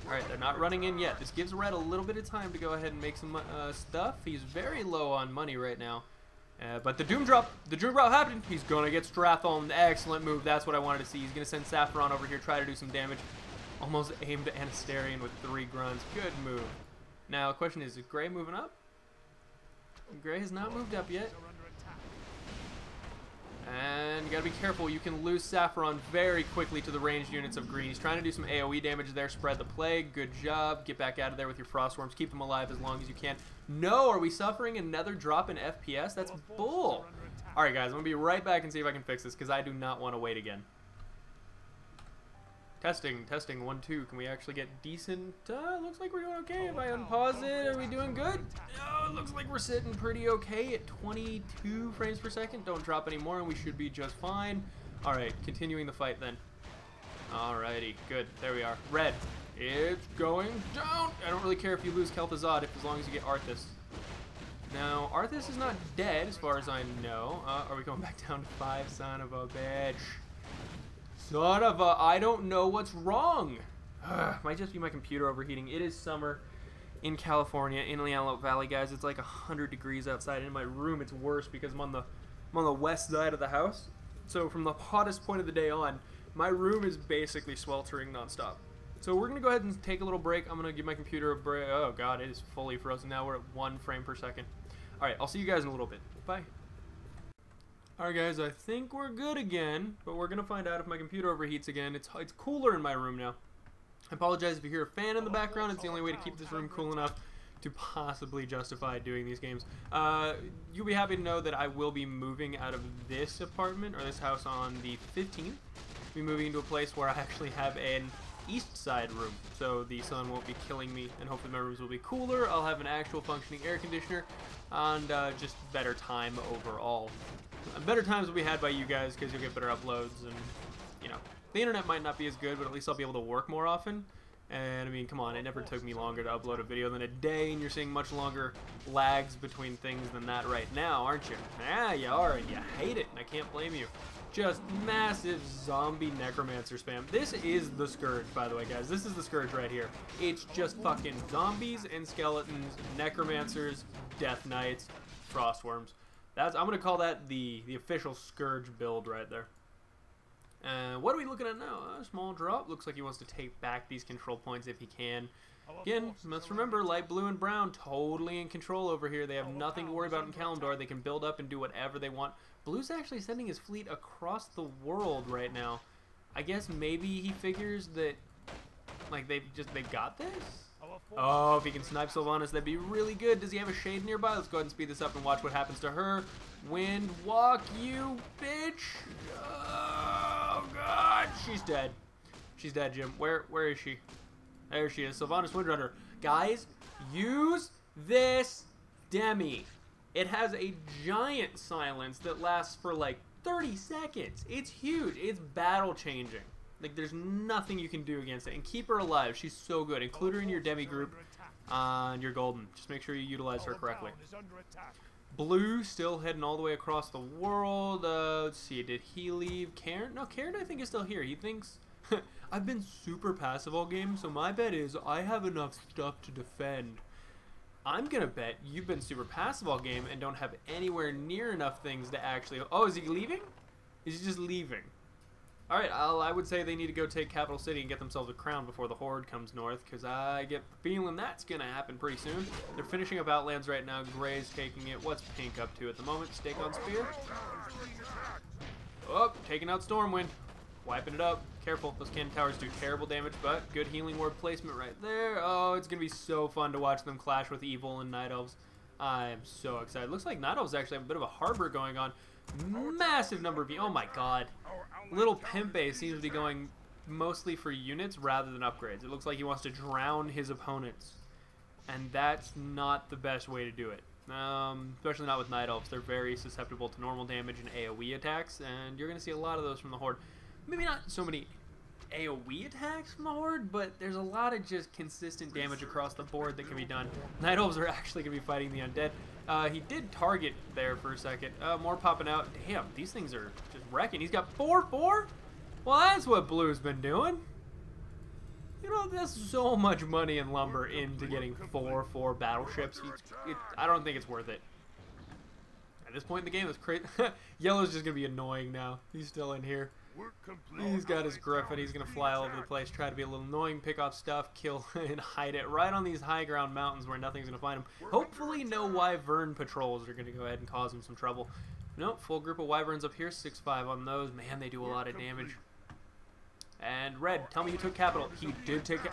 Alright, they're not running in yet. This gives Red a little bit of time to go ahead and make some stuff. He's very low on money right now. But the Doom Drop happened. He's going to get Stratholm. Excellent move. That's what I wanted to see. He's going to send Saffron over here, try to do some damage. Almost aimed at Anasterian with 3 grunts. Good move. Now, the question is Gray moving up? Gray has not moved up yet. And you gotta be careful. You can lose Saffron very quickly to the ranged units of green. He's trying to do some AoE damage there. Spread the plague. Good job. Get back out of there with your Frostworms. Keep them alive as long as you can. No, are we suffering another drop in FPS? That's bull. Alright, guys. I'm gonna be right back and see if I can fix this because I do not want to wait again. Testing, testing, 1, 2. Can we actually get decent? Looks like we're doing okay. If I unpause it, are we doing good? Oh, it looks like we're sitting pretty okay at 22 frames per second. Don't drop any more, and we should be just fine. All right, continuing the fight then. Alrighty, good. There we are. Red, it's going down. I don't really care if you lose Kel'Thuzad, as long as you get Arthas. Now, Arthas is not dead, as far as I know. Are we going back down to 5? Son of a bitch. Son of a... I don't know what's wrong. Might just be my computer overheating. It is summer in California, in the Antelope Valley, guys. It's like 100 degrees outside. In my room, it's worse because I'm on the west side of the house. So from the hottest point of the day on, my room is basically sweltering nonstop. So we're going to go ahead and take a little break. I'm going to give my computer a break. Oh, God, it is fully frozen now. We're at 1 frame per second. All right, I'll see you guys in a little bit. Bye. Alright guys, I think we're good again, but we're going to find out if my computer overheats again. It's cooler in my room now. I apologize if you hear a fan in the background. It's the only way to keep this room cool enough to possibly justify doing these games. You'll be happy to know that I will be moving out of this apartment, or this house, on the 15th. I'll be moving into a place where I actually have an east side room, so the sun won't be killing me, and hopefully my rooms will be cooler. I'll have an actual functioning air conditioner, and just better time overall. Better times will be had by you guys because you'll get better uploads, and you know, the internet might not be as good, but at least I'll be able to work more often. And I mean, come on, it never took me longer to upload a video than a day, and you're seeing much longer lags between things than that right now, aren't you? Yeah, you are, and you hate it, and I can't blame you. Just massive zombie necromancer spam. This is the Scourge, by the way, guys. This is the Scourge right here. It's just fucking zombies and skeletons, necromancers, death knights, frostworms. I'm going to call that the official Scourge build right there. What are we looking at now? A small drop. Looks like he wants to take back these control points if he can. Again, let's remember, light blue and brown totally in control over here. They have nothing to worry about in Kalimdor. They can build up and do whatever they want. Blue's actually sending his fleet across the world right now. I guess maybe he figures that, like, they've got this? Oh, if he can snipe Sylvanas, that'd be really good. Does he have a shade nearby? Let's go ahead and speed this up and watch what happens to her. Wind walk, you bitch. Oh, God. She's dead. She's dead, Jim. Where is she? There she is. Sylvanas Windrunner. Guys, use this Demi. It has a giant silence that lasts for like 30 seconds. It's huge. It's battle changing. Like, there's nothing you can do against it. And keep her alive. She's so good. Include her in your Demi group, and you're golden. Just make sure you utilize her correctly. Blue still heading all the way across the world. Let's see. Did he leave? Cairn? No, Cairn I think is still here. He thinks... I've been super passive all game, so my bet is I have enough stuff to defend. I'm going to bet you've been super passive all game and don't have anywhere near enough things to actually... Oh, is he leaving? Is he just leaving? Alright, I would say they need to go take Capital City and get themselves a crown before the Horde comes north, because I get the feeling that's going to happen pretty soon. They're finishing up Outlands right now. Gray's taking it. What's Pink up to at the moment? Stake on Spear. Oh, taking out Stormwind. Wiping it up. Careful, those cannon towers do terrible damage, but good healing ward placement right there. Oh, it's going to be so fun to watch them clash with Evil and Night Elves. I am so excited. Looks like Night Elves actually have a bit of a harbor going on. Massive number of... Oh my god. Little Pimpe seems to be going mostly for units rather than upgrades. It looks like he wants to drown his opponents. And that's not the best way to do it. Especially not with Night Elves. They're very susceptible to normal damage and AoE attacks, and you're going to see a lot of those from the Horde. Maybe not so many AoE attacks from the Horde, but there's a lot of just consistent damage across the board that can be done. Night Elves are actually going to be fighting the Undead. He did target there for a second. More popping out. Damn, these things are just wrecking. He's got 4-4? Well, that's what Blue's been doing. You know, there's so much money and lumber into getting 4-4 battleships. I don't think it's worth it. At this point in the game, it's crazy. Yellow's just going to be annoying now. He's still in here. He's got his Griffin. He's going to fly all over the place, try to be a little annoying, pick off stuff, kill, and hide it right on these high ground mountains where nothing's going to find him. Hopefully no Wyvern patrols are going to go ahead and cause him some trouble. Nope, full group of Wyverns up here, 6-5 on those. Man, they do a lot of damage. And Red, tell me you took capital. He did take it.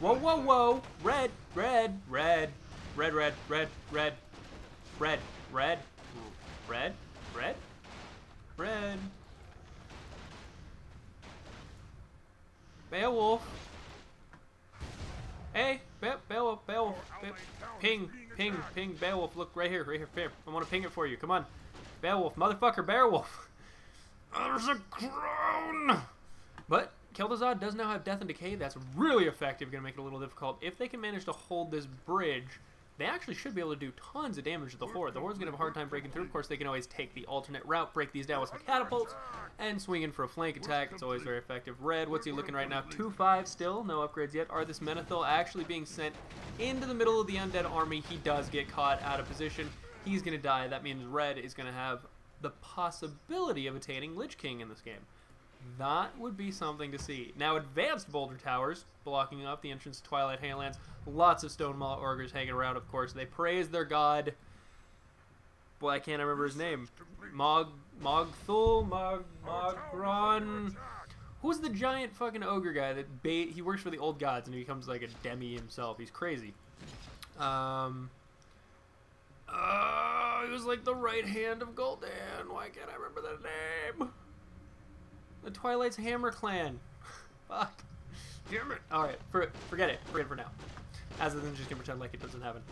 Whoa, whoa, whoa. Red, red, red, red, red, red, red, red, red, red, red, red. Beowulf. Hey, Beowulf, Beowulf. Ping, ping, ping, Beowulf. Look, right here, right here, here. I want to ping it for you. Come on. Beowulf, motherfucker, Beowulf. There's a crown. But Keldazad does now have Death and Decay. That's really effective. Going to make it a little difficult. If they can manage to hold this bridge, they actually should be able to do tons of damage to the Horde. The Horde's going to have a hard time breaking through. Of course, they can always take the alternate route, break these down with some catapults, and swing in for a flank attack. It's always very effective. Red, what's he looking right now? 2-5 still. No upgrades yet. Arthas Menethil actually being sent into the middle of the Undead army. He does get caught out of position. He's going to die. That means Red is going to have the possibility of attaining Lich King in this game. That would be something to see. Now, advanced boulder towers blocking up the entrance to Twilight Highlands. Lots of stone maw ogres hanging around, of course. They praise their god. Boy, I can't remember his name. Mogthul? Mogron? Who's the giant fucking ogre guy that he works for the old gods and he becomes like a demi himself? He's crazy. He was like the right hand of Gul'dan. Why can't I remember that name? The Twilight's Hammer Clan. Fuck. Damn it. Alright, forget it. Forget it for now. Azothan just can pretend like it doesn't happen.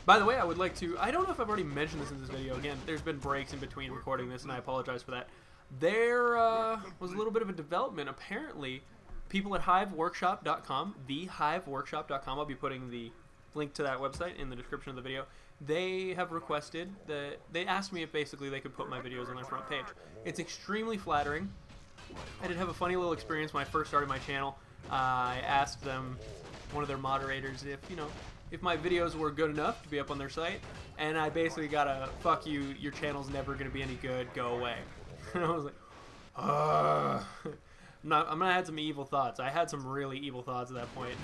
By the way, I would like to... I don't know if I've already mentioned this in this video. Again, there's been breaks in between recording this, and I apologize for that. There was a little bit of a development. Apparently, people at hiveworkshop.com, thehiveworkshop.com, I'll be putting the link to that website in the description of the video. They have requested that... They asked me if basically they could put my videos on their front page. It's extremely flattering. I did have a funny little experience when I first started my channel. I asked them, one of their moderators, if, you know, if my videos were good enough to be up on their site, and I basically got a, fuck you, your channel's never going to be any good, go away. And I was like, I'm going to have some evil thoughts. I had some really evil thoughts at that point.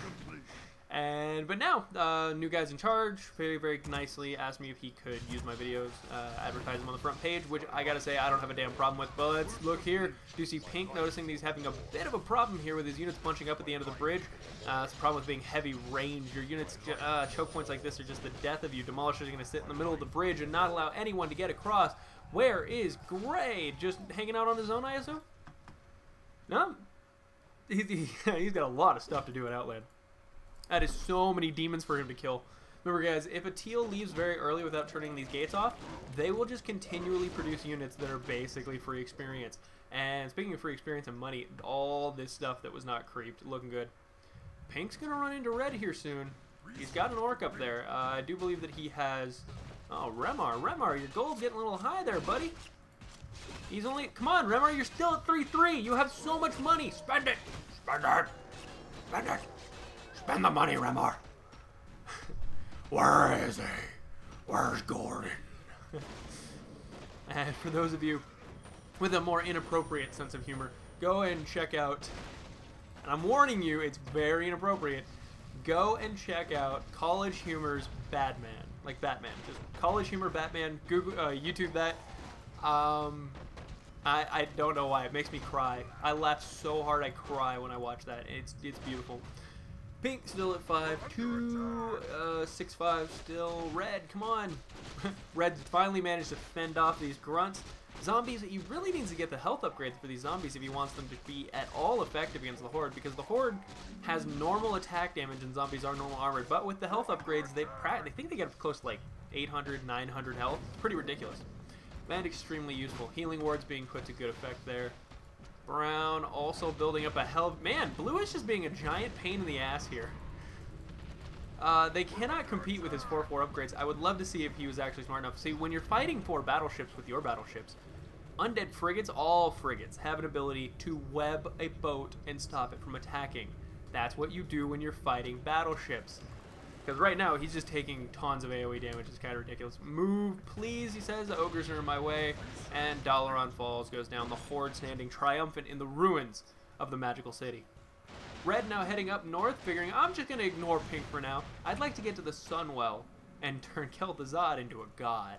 But now, new guy's in charge, very, very nicely asked me if he could use my videos, advertise them on the front page, which I gotta say I don't have a damn problem with. But let's look here. Do you see Pink noticing that he's having a bit of a problem here with his units bunching up at the end of the bridge? It's a problem with being heavy range. Your units, choke points like this are just the death of you. Demolishers are gonna sit in the middle of the bridge and not allow anyone to get across. Where is Gray? Just hanging out on his own, I assume? No? He's got a lot of stuff to do at Outland. That is so many demons for him to kill. Remember, guys, if a teal leaves very early without turning these gates off, they will just continually produce units that are basically free experience. And speaking of free experience and money, all this stuff that was not creeped, looking good. Pink's going to run into red here soon. He's got an orc up there. I do believe that he has... Oh, Remar. Remar, your gold's getting a little high there, buddy. He's only... Come on, Remar, you're still at 3-3. You have so much money. Spend it. Spend it. Spend it. Spend the money, Remar. Where is he? Where's Gordon? And for those of you with a more inappropriate sense of humor, go and check out, and I'm warning you, it's very inappropriate, go and check out College Humor's Batman. Like Batman. Just College Humor Batman. Google, YouTube that. I don't know why. It makes me cry. I laugh so hard I cry when I watch that. It's beautiful. Pink still at 5-2, 6-5 still. Red, come on. Red finally managed to fend off these grunts. Zombies, he really needs to get the health upgrades for these zombies if he wants them to be at all effective against the Horde, because the Horde has normal attack damage and zombies are normal armored, but with the health upgrades, they think they get close to like 800, 900 health. It's pretty ridiculous. And extremely useful. Healing wards being put to good effect there. Brown also building up a hell. Man, blue is just being a giant pain in the ass here. They cannot compete with his 4-4 upgrades. I would love to see if he was actually smart enough. See, when you're fighting for battleships with your battleships, undead frigates, all frigates, have an ability to web a boat and stop it from attacking. That's what you do when you're fighting battleships. Because right now, he's just taking tons of AoE damage. It's kind of ridiculous. Move, please, he says. The ogres are in my way. And Dalaran Falls goes down. The Horde standing triumphant in the ruins of the magical city. Red now heading up north, figuring, I'm just going to ignore pink for now. I'd like to get to the Sunwell and turn Kel'Thuzad into a god.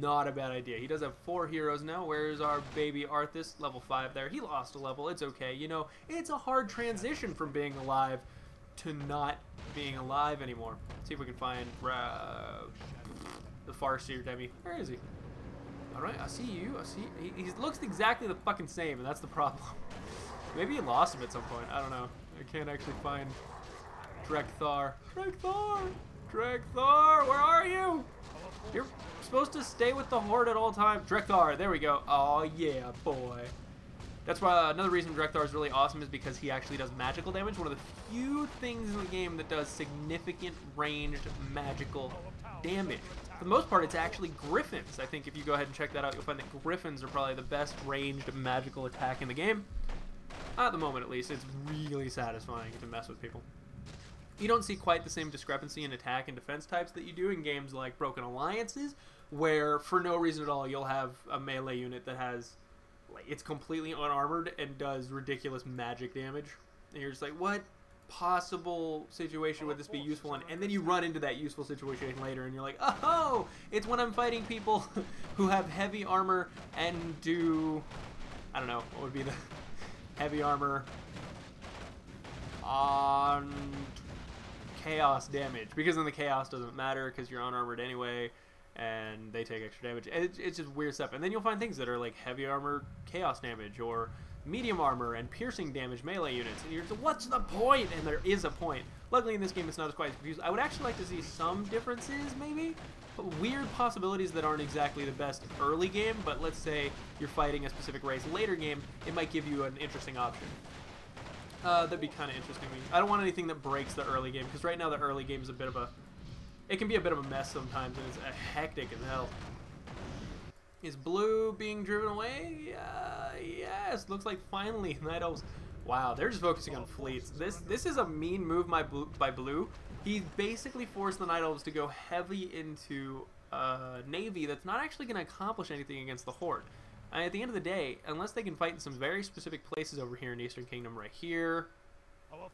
Not a bad idea. He does have 4 heroes now. Where's our baby Arthas? Level 5 there. He lost a level. It's okay. You know, it's a hard transition from being alive to not being alive anymore. Let's see if we can find the Farseer Demi. Where is he? Alright, I see you. I see. He looks exactly the fucking same, and that's the problem. Maybe he lost him at some point. I don't know. I can't actually find Drekthar. Drekthar, where are you? You're supposed to stay with the Horde at all times. Drekthar, there we go. Oh yeah, boy. That's why another reason Drekthar is really awesome is because he actually does magical damage. One of the few things in the game that does significant ranged magical damage. For the most part, it's actually Griffins. I think if you go ahead and check that out, you'll find that Griffins are probably the best ranged magical attack in the game. At the moment, at least. It's really satisfying to mess with people. You don't see quite the same discrepancy in attack and defense types that you do in games like Broken Alliances, where for no reason at all, you'll have a melee unit that has... it's completely unarmored and does ridiculous magic damage. And you're just like, what possible situation would this be useful in? And then you run into that useful situation later and you're like, oh, it's when I'm fighting people who have heavy armor and do, I don't know, what would be the heavy armor on chaos damage. Because then the chaos doesn't matter because you're unarmored anyway. And they take extra damage. It's just weird stuff. And then you'll find things that are like heavy armor chaos damage or medium armor and piercing damage melee units. And you're just, what's the point? And there is a point. Luckily in this game it's not as quite as confused. I would actually like to see some differences maybe. But weird possibilities that aren't exactly the best early game. But let's say you're fighting a specific race later game. It might give you an interesting option. That'd be kind of interesting. I don't want anything that breaks the early game. Because right now the early game is a bit of a... it can be a bit of a mess sometimes, and it's hectic as hell. Is blue being driven away? Yes. Looks like finally Night Elves. Wow, they're just focusing on fleets. This is a mean move by blue. He basically forced the Night Elves to go heavy into navy that's not actually going to accomplish anything against the Horde. And at the end of the day, unless they can fight in some very specific places over here in Eastern Kingdom, right here,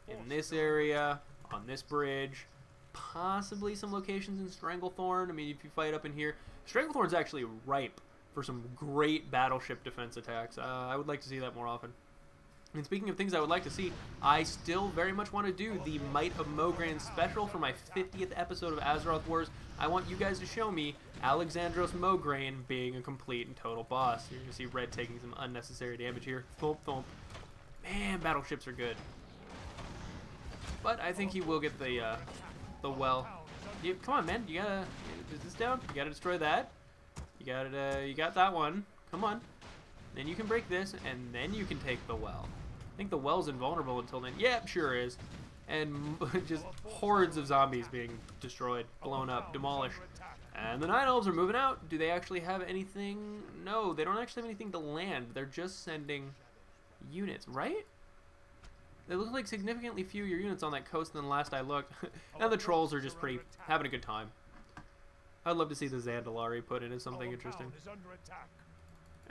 in this area, on this bridge, possibly some locations in Stranglethorn. I mean, if you fight up in here, Stranglethorn's actually ripe for some great battleship defense attacks. I would like to see that more often. And speaking of things I would like to see, I still very much want to do the Might of Mograine special for my 50th episode of Azeroth Wars. I want you guys to show me Alexandros Mograine being a complete and total boss. You're going to see Red taking some unnecessary damage here. Thump, thump. Man, battleships are good. But I think he will get the well. Come on, man. You gotta... is this down? You gotta destroy that. You got that one. Come on. Then you can break this, and then you can take the well. I think the well's invulnerable until then. Yep, sure is. And just hordes of zombies being destroyed, blown up, demolished. And the Night Elves are moving out. Do they actually have anything? No, they don't actually have anything to land. They're just sending units, right? They look like significantly fewer units on that coast than last I looked. And the trolls are just having a good time. I'd love to see the Zandalari put into something interesting.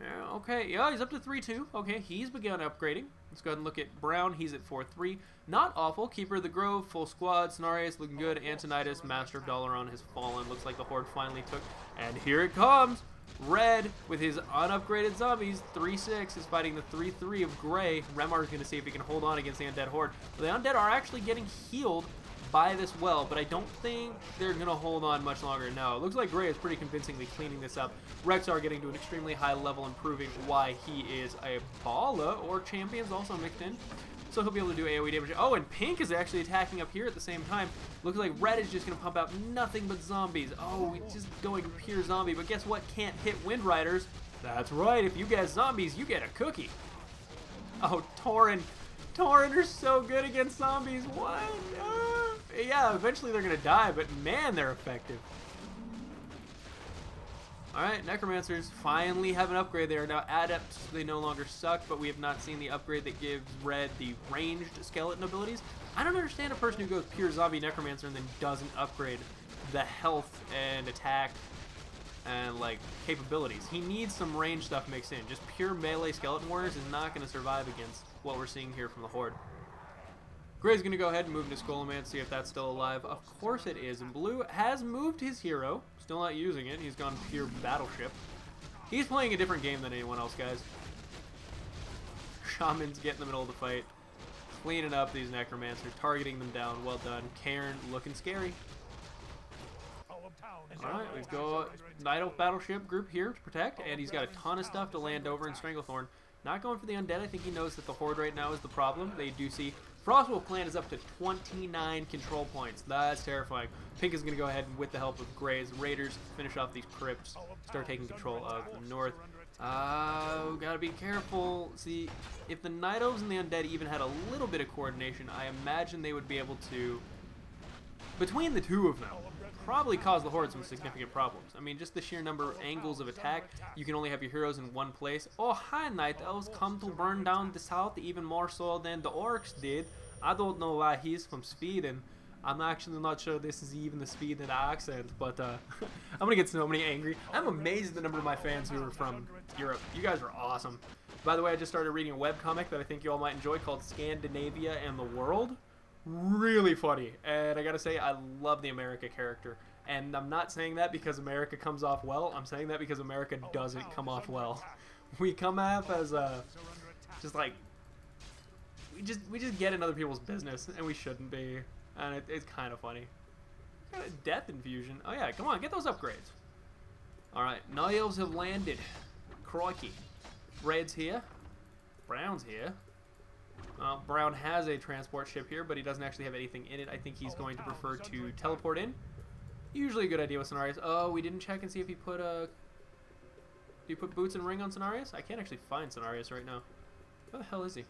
Yeah, okay, yeah, he's up to 3-2. Okay, he's begun upgrading. Let's go ahead and look at Brown. He's at 4-3. Not awful. Keeper of the Grove, full squad. Cenarius looking good. Antonidas, Master of Dalaran has fallen. Looks like the Horde finally took. And here it comes. Red, with his unupgraded zombies, 3-6, is fighting the 3-3 of Gray. Remar's going to see if he can hold on against the Undead Horde. The Undead are actually getting healed by this well, but I don't think they're going to hold on much longer. No, it looks like Gray is pretty convincingly cleaning this up. Rexar getting to an extremely high level and proving why he is a baller, or champions also mixed in. So he'll be able to do AoE damage. Oh, and Pink is actually attacking up here at the same time. Looks like Red is just going to pump out nothing but zombies. Oh, he's just going pure zombie. But guess what? Can't hit Wind Riders. That's right. If you get zombies, you get a cookie. Oh, Tauren. Tauren are so good against zombies. What? Yeah, eventually they're going to die, but man, they're effective. Alright, Necromancers finally have an upgrade. They are now adepts. They no longer suck, but we have not seen the upgrade that gives Red the ranged skeleton abilities. I don't understand a person who goes pure zombie Necromancer and then doesn't upgrade the health and attack and, like, capabilities. He needs some range stuff mixed in. Just pure melee skeleton warriors is not going to survive against what we're seeing here from the Horde. Gray's going to go ahead and move into Skullman, see if that's still alive. Of course it is. And Blue has moved his hero. Still not using it. He's gone pure battleship. He's playing a different game than anyone else, guys. Shaman's get in the middle of the fight. Cleaning up these Necromancers, targeting them down. Well done. Cairn looking scary. Alright, we've got Night Elf Battleship group here to protect, and he's got a ton of stuff to land over in Stranglethorn. Not going for the Undead. I think he knows that the Horde right now is the problem. They do see Frostwolf Clan is up to 29 control points. That's terrifying. Pink is going to go ahead and, with the help of Gray's Raiders, finish off these crypts, start taking control of the north. Gotta be careful. See, if the Night Elves and the Undead even had a little bit of coordination, I imagine they would be able to, between the two of them, probably cause the Horde some significant problems. I mean, just the sheer number of angles of attack. You can only have your heroes in one place. Oh, hi, Night Elves, come to burn down the south even more so than the Orcs did. I don't know why he's from Sweden. I'm actually not sure this is even the Sweden accent, but I'm gonna get so many angry. I'm amazed at the number of my fans who are from Europe. You guys are awesome. By the way, I just started reading a webcomic that I think you all might enjoy called Scandinavia and the World. Really funny, and I gotta say, I love the America character, and I'm not saying that because America comes off well. I'm saying that because America doesn't come off well. We come off as just like we just get in other people's business, and we shouldn't be, and it's kind of funny. Got a death infusion. Oh yeah, come on, get those upgrades. All right, Night Elves have landed. Crikey, Red's here, Brown's here. Brown has a transport ship here, but he doesn't actually have anything in it. I think he's going to prefer to teleport in. Usually a good idea with Cenarius. Oh, we didn't check and see if he put Did he put boots and ring on Cenarius? I can't actually find Cenarius right now. Where the hell is he?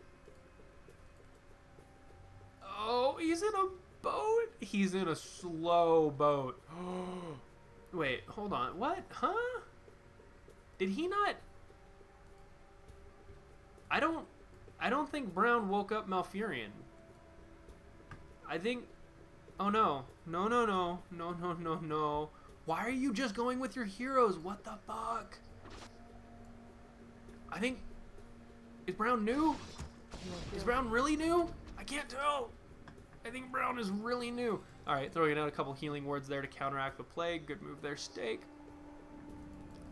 Oh, he's in a boat? He's in a slow boat. Wait, hold on. What? Huh? Did he not? I don't think Brown woke up Malfurion. I think... Oh, no. No, no, no. No, no, no, no. Why are you just going with your heroes? What the fuck? I think... Is Brown new? Is Brown really new? I can't tell. I think Brown is really new. Alright, throwing out a couple healing words there to counteract the plague. Good move there, Stake.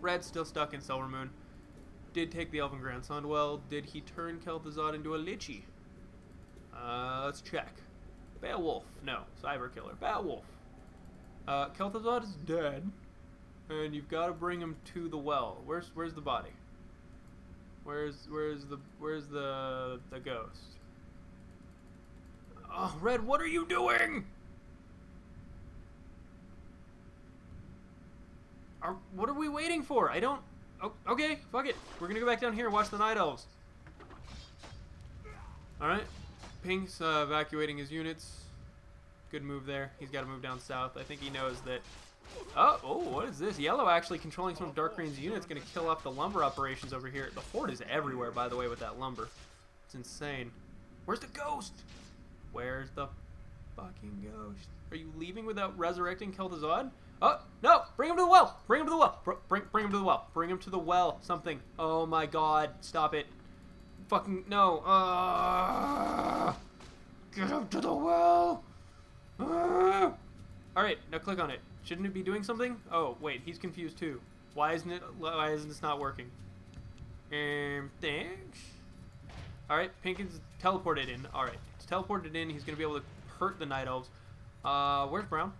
Red's still stuck in Silvermoon. Did take the Elven Grandson well. Did he turn Kel'Thuzad into a Lichy? Let's check. Beowulf. No. Cyber Killer. Beowulf. Kel'Thuzad is dead. And you've got to bring him to the well. Where's the body? Where's the ghost? Oh, Red, what are you doing? What are we waiting for? I don't... Oh, okay, fuck it. We're gonna go back down here and watch the Night Elves. Alright. Pink's evacuating his units. Good move there. He's got to move down south. I think he knows that... Oh, what is this? Yellow actually controlling some of Dark Green's units. Going to kill off the lumber operations over here. The Horde is everywhere, by the way, with that lumber. It's insane. Where's the ghost? Where's the fucking ghost? Are you leaving without resurrecting Kel'Thuzad? Oh, no! Bring him to the well! Bring him to the well! Bring him to the well! Bring him to the well! Something. Oh my god. Stop it. Fucking, no. Get him to the well! Alright, now click on it. Shouldn't it be doing something? Oh, wait, he's confused too. Why isn't this not working? Thanks. Alright, Pink is teleported in. Alright, he's teleported in. He's going to be able to hurt the Night Elves. Where's Brown?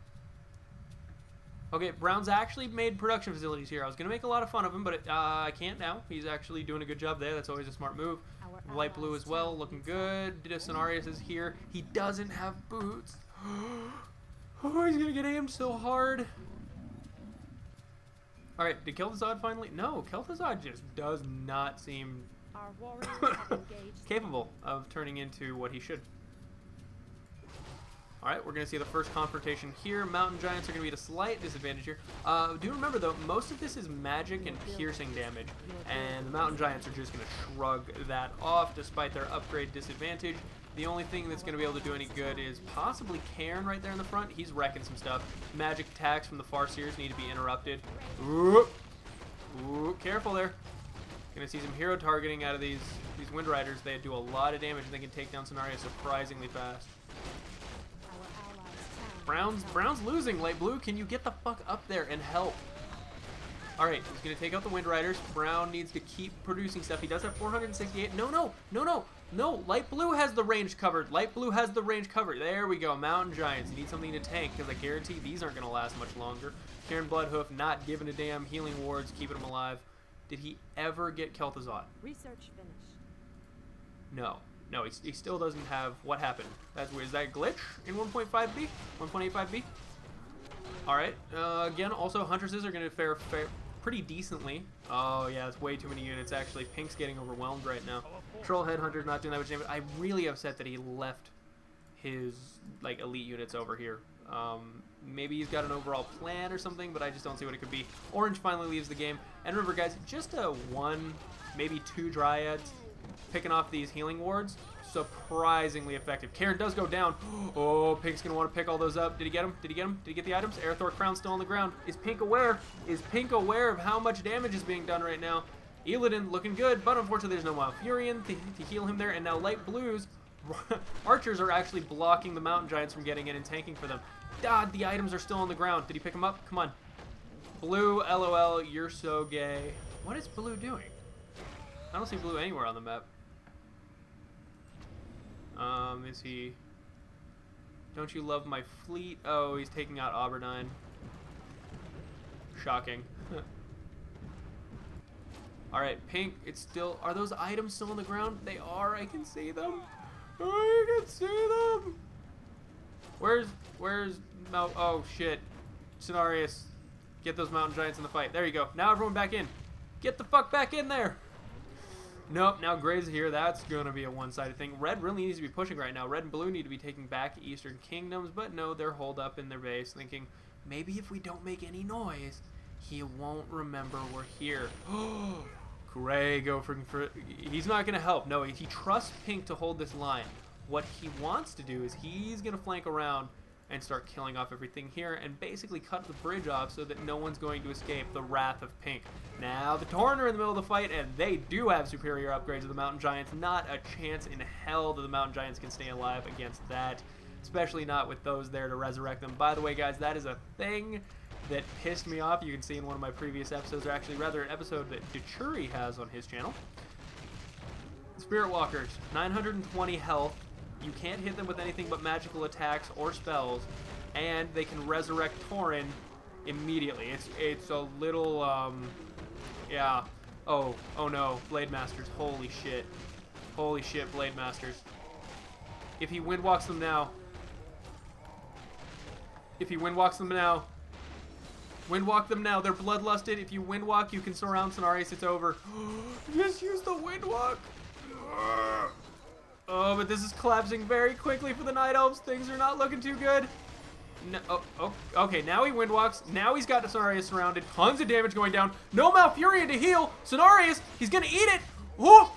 Okay, Brown's actually made production facilities here. I was going to make a lot of fun of him, but I can't now. He's actually doing a good job there. That's always a smart move. Light blue as well, looking good. Cenarius is here. He doesn't have boots. Oh, he's going to get aimed so hard. Alright, did Kel'Thuzad finally? No, Kel'Thuzad just does not seem Our warriors have engaged. capable of turning into what he should. Alright, we're going to see the first confrontation here. Mountain Giants are going to be at a slight disadvantage here. Do remember, though, most of this is magic and piercing damage, and the Mountain Giants are just going to shrug that off despite their upgrade disadvantage. The only thing that's going to be able to do any good is possibly Cairn right there in the front. He's wrecking some stuff. Magic attacks from the Farseers need to be interrupted. Ooh, careful there. Going to see some hero targeting out of these Wind Riders. They do a lot of damage, and they can take down Cenarius surprisingly fast. Brown's losing. Light blue, can you get the fuck up there and help? Alright, he's going to take out the Wind Riders. Brown needs to keep producing stuff. He does have 468. No. Light blue has the range covered. Light blue has the range covered. There we go. Mountain Giants. You need something to tank because I guarantee these aren't going to last much longer. Kieran Bloodhoof not giving a damn. Healing wards, keeping him alive. Did he ever get Kel'Thuzad? Research finished. No. No, he still doesn't have... What happened? That's weird. Is that a glitch in 1.5b? 1.85b? Alright. Again, also, Huntresses are going to fare pretty decently. Oh, yeah, it's way too many units, actually. Pink's getting overwhelmed right now. Troll Headhunter's not doing that much damage. I'm really upset that he left his, like, elite units over here. Maybe he's got an overall plan or something, but I just don't see what it could be. Orange finally leaves the game. And remember, guys, just a 1, maybe 2 Dryads picking off these healing wards, surprisingly effective. Cairn does go down. Oh, Pink's going to want to pick all those up. Did he get them? Did he get them? Did he get the items? Aerithor Crown's still on the ground. Is Pink aware? Is Pink aware of how much damage is being done right now? Illidan looking good, but unfortunately there's no Malfurion to heal him there. And now Light Blues, archers are actually blocking the Mountain Giants from getting in and tanking for them. God, the items are still on the ground. Did he pick them up? Come on. Blue, LOL, you're so gay. What is Blue doing? I don't see Blue anywhere on the map. Is he... Don't you love my fleet? Oh, he's taking out Auberdine. Shocking. Alright, Pink, it's still... Are those items still on the ground? They are. I can see them. I can see them. Where's... Oh, shit. Cenarius. Get those Mountain Giants in the fight. There you go. Now everyone back in. Get the fuck back in there. Nope, now Gray's here. That's going to be a one-sided thing. Red really needs to be pushing right now. Red and Blue need to be taking back Eastern Kingdoms, but no, they're holed up in their base thinking, maybe if we don't make any noise, he won't remember we're here. Gray go for... He's not going to help. No, he trusts Pink to hold this line. What he wants to do is he's going to flank around and start killing off everything here and basically cut the bridge off so that no one's going to escape the wrath of Pink. Now the Tauren are in the middle of the fight, and they do have superior upgrades to the Mountain Giants. Not a chance in hell that the Mountain Giants can stay alive against that, especially not with those there to resurrect them. By the way, guys, that is a thing that pissed me off. You can see in one of my previous episodes, or actually rather an episode that Dechuri has on his channel. Spirit Walkers, 920 health. You can't hit them with anything but magical attacks or spells, and they can resurrect Tauren immediately. It's a little, yeah. Oh no, Blade Masters, holy shit. Holy shit, Blade Masters. If he Windwalks them now. If he Windwalks them now. Windwalk them now, they're bloodlusted. If you Windwalk, you can surround Cenarius, it's over. Just use the Windwalk. Oh, but this is collapsing very quickly for the Night Elves. Things are not looking too good. No, okay, now he Windwalks. Now he's got Cenarius surrounded. Tons of damage going down. No Malfurion to heal. Cenarius, he's going to eat it. Whoa!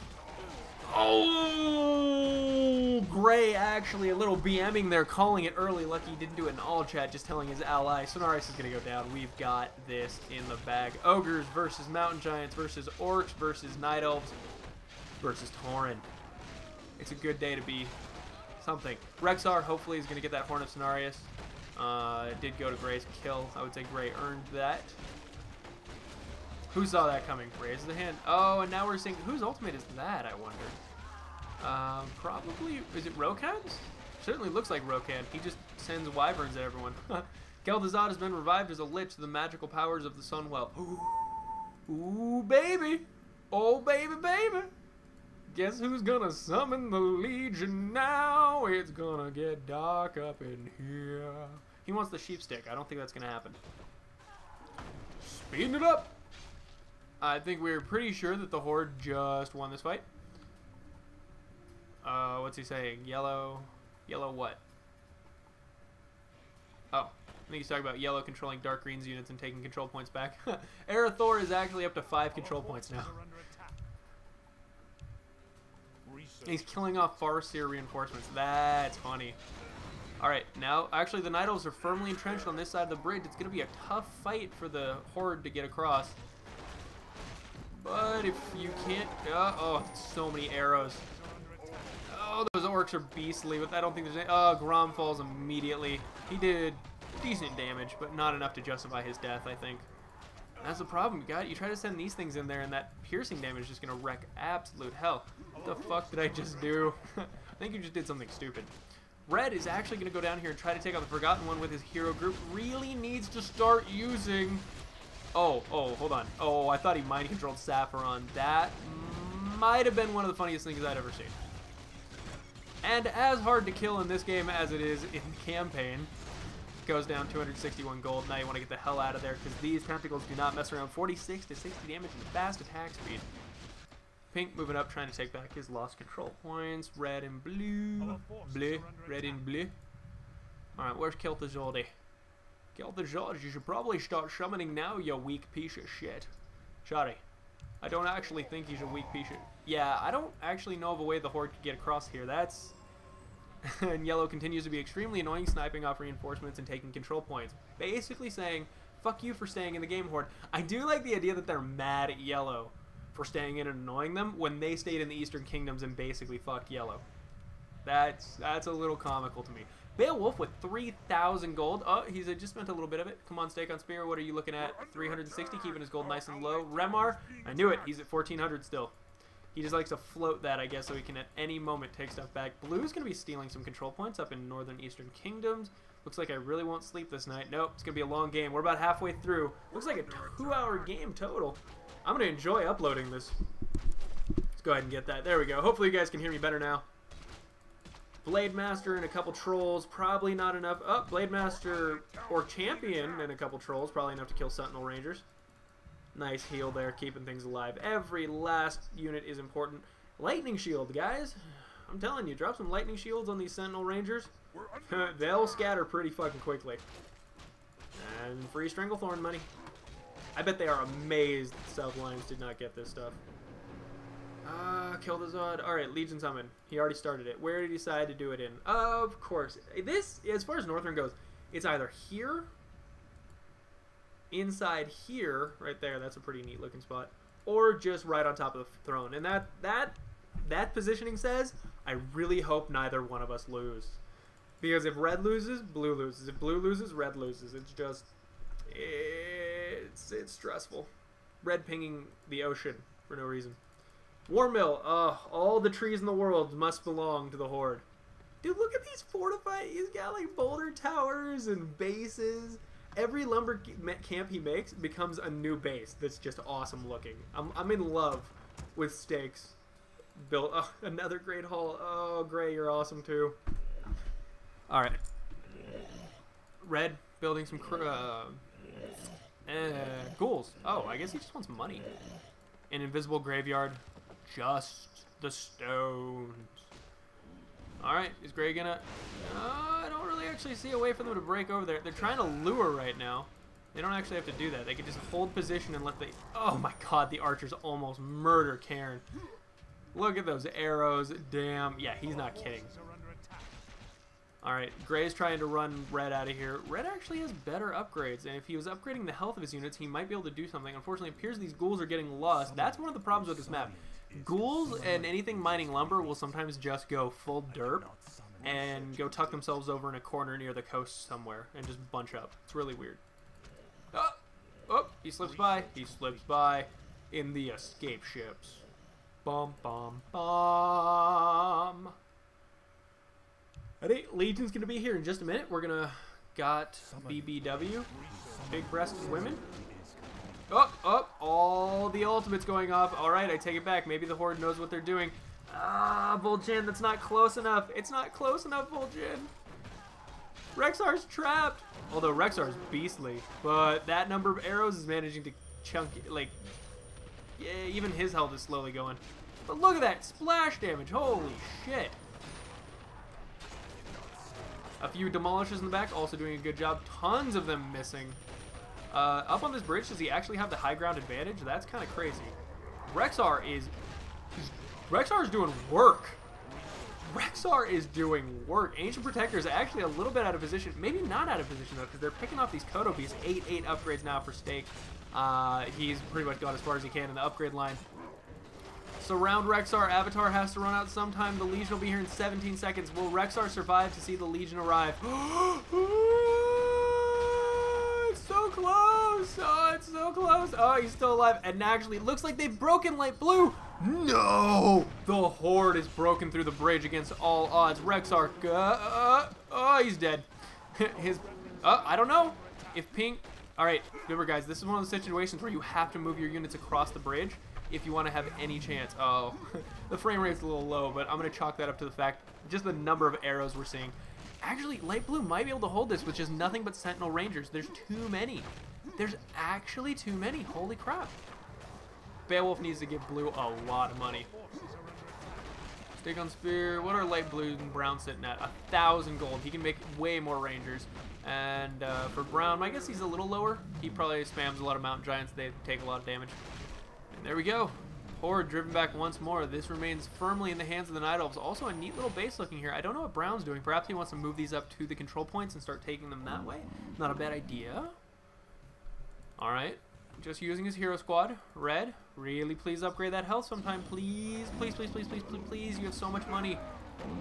Oh! Gray actually a little BMing there, calling it early. Lucky he didn't do it in all chat, just telling his ally. Cenarius is going to go down. We've got this in the bag. Ogres versus Mountain Giants versus Orcs versus Night Elves versus Tauren. It's a good day to be something. Rexar hopefully is going to get that Horn of Cenarius. It did go to Gray's kill. I would say Gray earned that. Who saw that coming? Raise the hand. Oh, and now we're seeing whose ultimate is that, I wonder. Probably, is it Rokan's? Certainly looks like Rokan. He just sends wyverns at everyone. Kel'Thuzad has been revived as a lich to the magical powers of the Sunwell. Ooh, baby. Oh, baby, baby. Guess who's gonna summon the Legion now? It's gonna get dark up in here. He wants the sheep stick. I don't think that's gonna happen. Speeding it up. I think we're pretty sure that the Horde just won this fight. What's he saying? Yellow. Yellow what? Oh, I think he's talking about yellow controlling dark green's units and taking control points back. Arathor is actually up to 5 control points now. He's killing off Farseer reinforcements. That's funny. Alright, now, actually the Night Elves are firmly entrenched on this side of the bridge. It's going to be a tough fight for the Horde to get across. But if you can't... oh, so many arrows. Oh, those orcs are beastly, but I don't think there's any... Oh, Grom falls immediately. He did decent damage, but not enough to justify his death, I think. That's the problem. You try to send these things in there, and that piercing damage is just going to wreck absolute hell. What the fuck did I just do? I think you just did something stupid. Red is actually going to go down here and try to take out the Forgotten One with his hero group. Really needs to start using... Oh, hold on. Oh, I thought he mind-controlled Sapphiron. That might have been one of the funniest things I'd ever seen. And as hard to kill in this game as it is in campaign. Goes down 261 gold. Now you want to get the hell out of there because these tentacles do not mess around. 46 to 60 damage and fast attack speed. Pink moving up, trying to take back his lost control points. Red and blue. Blue. Red and blue. Alright, where's Kel'Thuzad? Kel'Thuzad, you should probably start summoning now, you weak piece of shit. Sorry. I don't actually think he's a weak piece of... Yeah, I don't actually know of a way the Horde could get across here. That's... And Yellow continues to be extremely annoying, sniping off reinforcements and taking control points. Basically saying, fuck you for staying in the game, Horde. I do like the idea that they're mad at Yellow for staying in and annoying them when they stayed in the Eastern Kingdoms and basically fucked Yellow. That's a little comical to me. Beowulf with 3,000 gold. Oh, he's just spent a little bit of it. Come on, Stake on Spear. What are you looking at? 360, keeping his gold nice and low. Remar, I knew it. He's at 1,400 still. He just likes to float that, I guess, so he can at any moment take stuff back. Blue's going to be stealing some control points up in Northern Eastern Kingdoms. Looks like I really won't sleep this night. Nope, it's going to be a long game. We're about halfway through. Looks like a 2-hour game total. I'm going to enjoy uploading this. Let's go ahead and get that. There we go. Hopefully you guys can hear me better now. Blade Master and a couple trolls. Probably not enough. Oh, Blade Master or Champion and a couple trolls. Probably enough to kill Sentinel Rangers. Nice heal there, keeping things alive. Every last unit is important. Lightning Shield, guys. I'm telling you, drop some Lightning Shields on these Sentinel Rangers. They'll scatter pretty fucking quickly. And free Stranglethorn money. I bet they are amazed that South Lions did not get this stuff. Kel'Thuzad. Alright, Legion Summon. He already started it. Where did he decide to do it in? Of course. This, as far as Northrend goes, it's either here... inside here, right there, that's a pretty neat looking spot, or just right on top of the throne. And that positioning says, I really hope neither one of us lose. Because if red loses, blue loses. If blue loses, red loses. It's just, it's stressful. Red pinging the ocean for no reason. Warmill, all the trees in the world must belong to the Horde. Dude, look at these fortified, he's got like boulder towers and bases. Every lumber camp he makes becomes a new base that's just awesome looking. I'm in love with Stakes. Built another Great Hall. Oh, Gray, you're awesome too. All right. Red building some ghouls. Oh, I guess he just wants money. An invisible graveyard. Just the stones. All right, is Gray gonna... I don't really actually see a way for them to break over there. They're trying to lure right now. They don't actually have to do that. They can just hold position and let the... Oh my god, the archers almost murder Cairn. Look at those arrows. Damn. Yeah, he's not kidding. All right, Gray's trying to run Red out of here. Red actually has better upgrades, and if he was upgrading the health of his units, he might be able to do something. Unfortunately, it appears these ghouls are getting lost. That's one of the problems with this map. Ghouls and anything mining lumber will sometimes just go full derp and go tuck themselves over in a corner near the coast somewhere and just bunch up. It's really weird. Oh, he slips by. He slips by in the escape ships. Bum, bum, bum. Alright, Legion's going to be here in just a minute. We're going to got BBW, big-breasted women. All the ultimates going off. Alright, I take it back. Maybe the Horde knows what they're doing. Ah, Vol'jin, that's not close enough. It's not close enough, Vol'jin. Rexar's trapped. Although Rexar's beastly. But that number of arrows is managing to chunk it. Like, yeah, even his health is slowly going. But look at that splash damage. Holy shit. A few demolishers in the back, also doing a good job. Tons of them missing. Up on this bridge, does he actually have the high ground advantage? That's kind of crazy. Rexar is doing work. Rexar is doing work. Ancient Protector is actually a little bit out of position. Maybe not out of position, though, because they're picking off these Kodo beasts. 8 upgrades now for Stake. He's pretty much gone as far as he can in the upgrade line. Surround Rexar. Avatar has to run out sometime. The Legion will be here in 17 seconds. Will Rexar survive to see the Legion arrive? It's so close. Oh, it's so close. Oh, he's still alive. And actually, it looks like they've broken Light Blue. No! The Horde is broken through the bridge against all odds. Rexar, oh, he's dead. I don't know if Pink. All right, remember, guys, this is one of the situations where you have to move your units across the bridge if you want to have any chance. Oh, the frame rate's a little low, but I'm going to chalk that up to the fact, just the number of arrows we're seeing. Actually, Light Blue might be able to hold this with just nothing but Sentinel Rangers. There's too many. There's actually too many. Holy crap. Beowulf needs to give Blue a lot of money. Stick on Spear. What are Light Blue and Brown sitting at? 1,000 gold. He can make way more Rangers. And for Brown, I guess he's a little lower. He probably spams a lot of Mountain Giants. They take a lot of damage. And there we go. Horde driven back once more. This remains firmly in the hands of the Night Elves. Also a neat little base looking here. I don't know what Brown's doing. Perhaps he wants to move these up to the control points and start taking them that way. Not a bad idea. Alright. Just using his hero squad. Red, really please upgrade that health sometime. Please, please, please, please, please, please, please. You have so much money.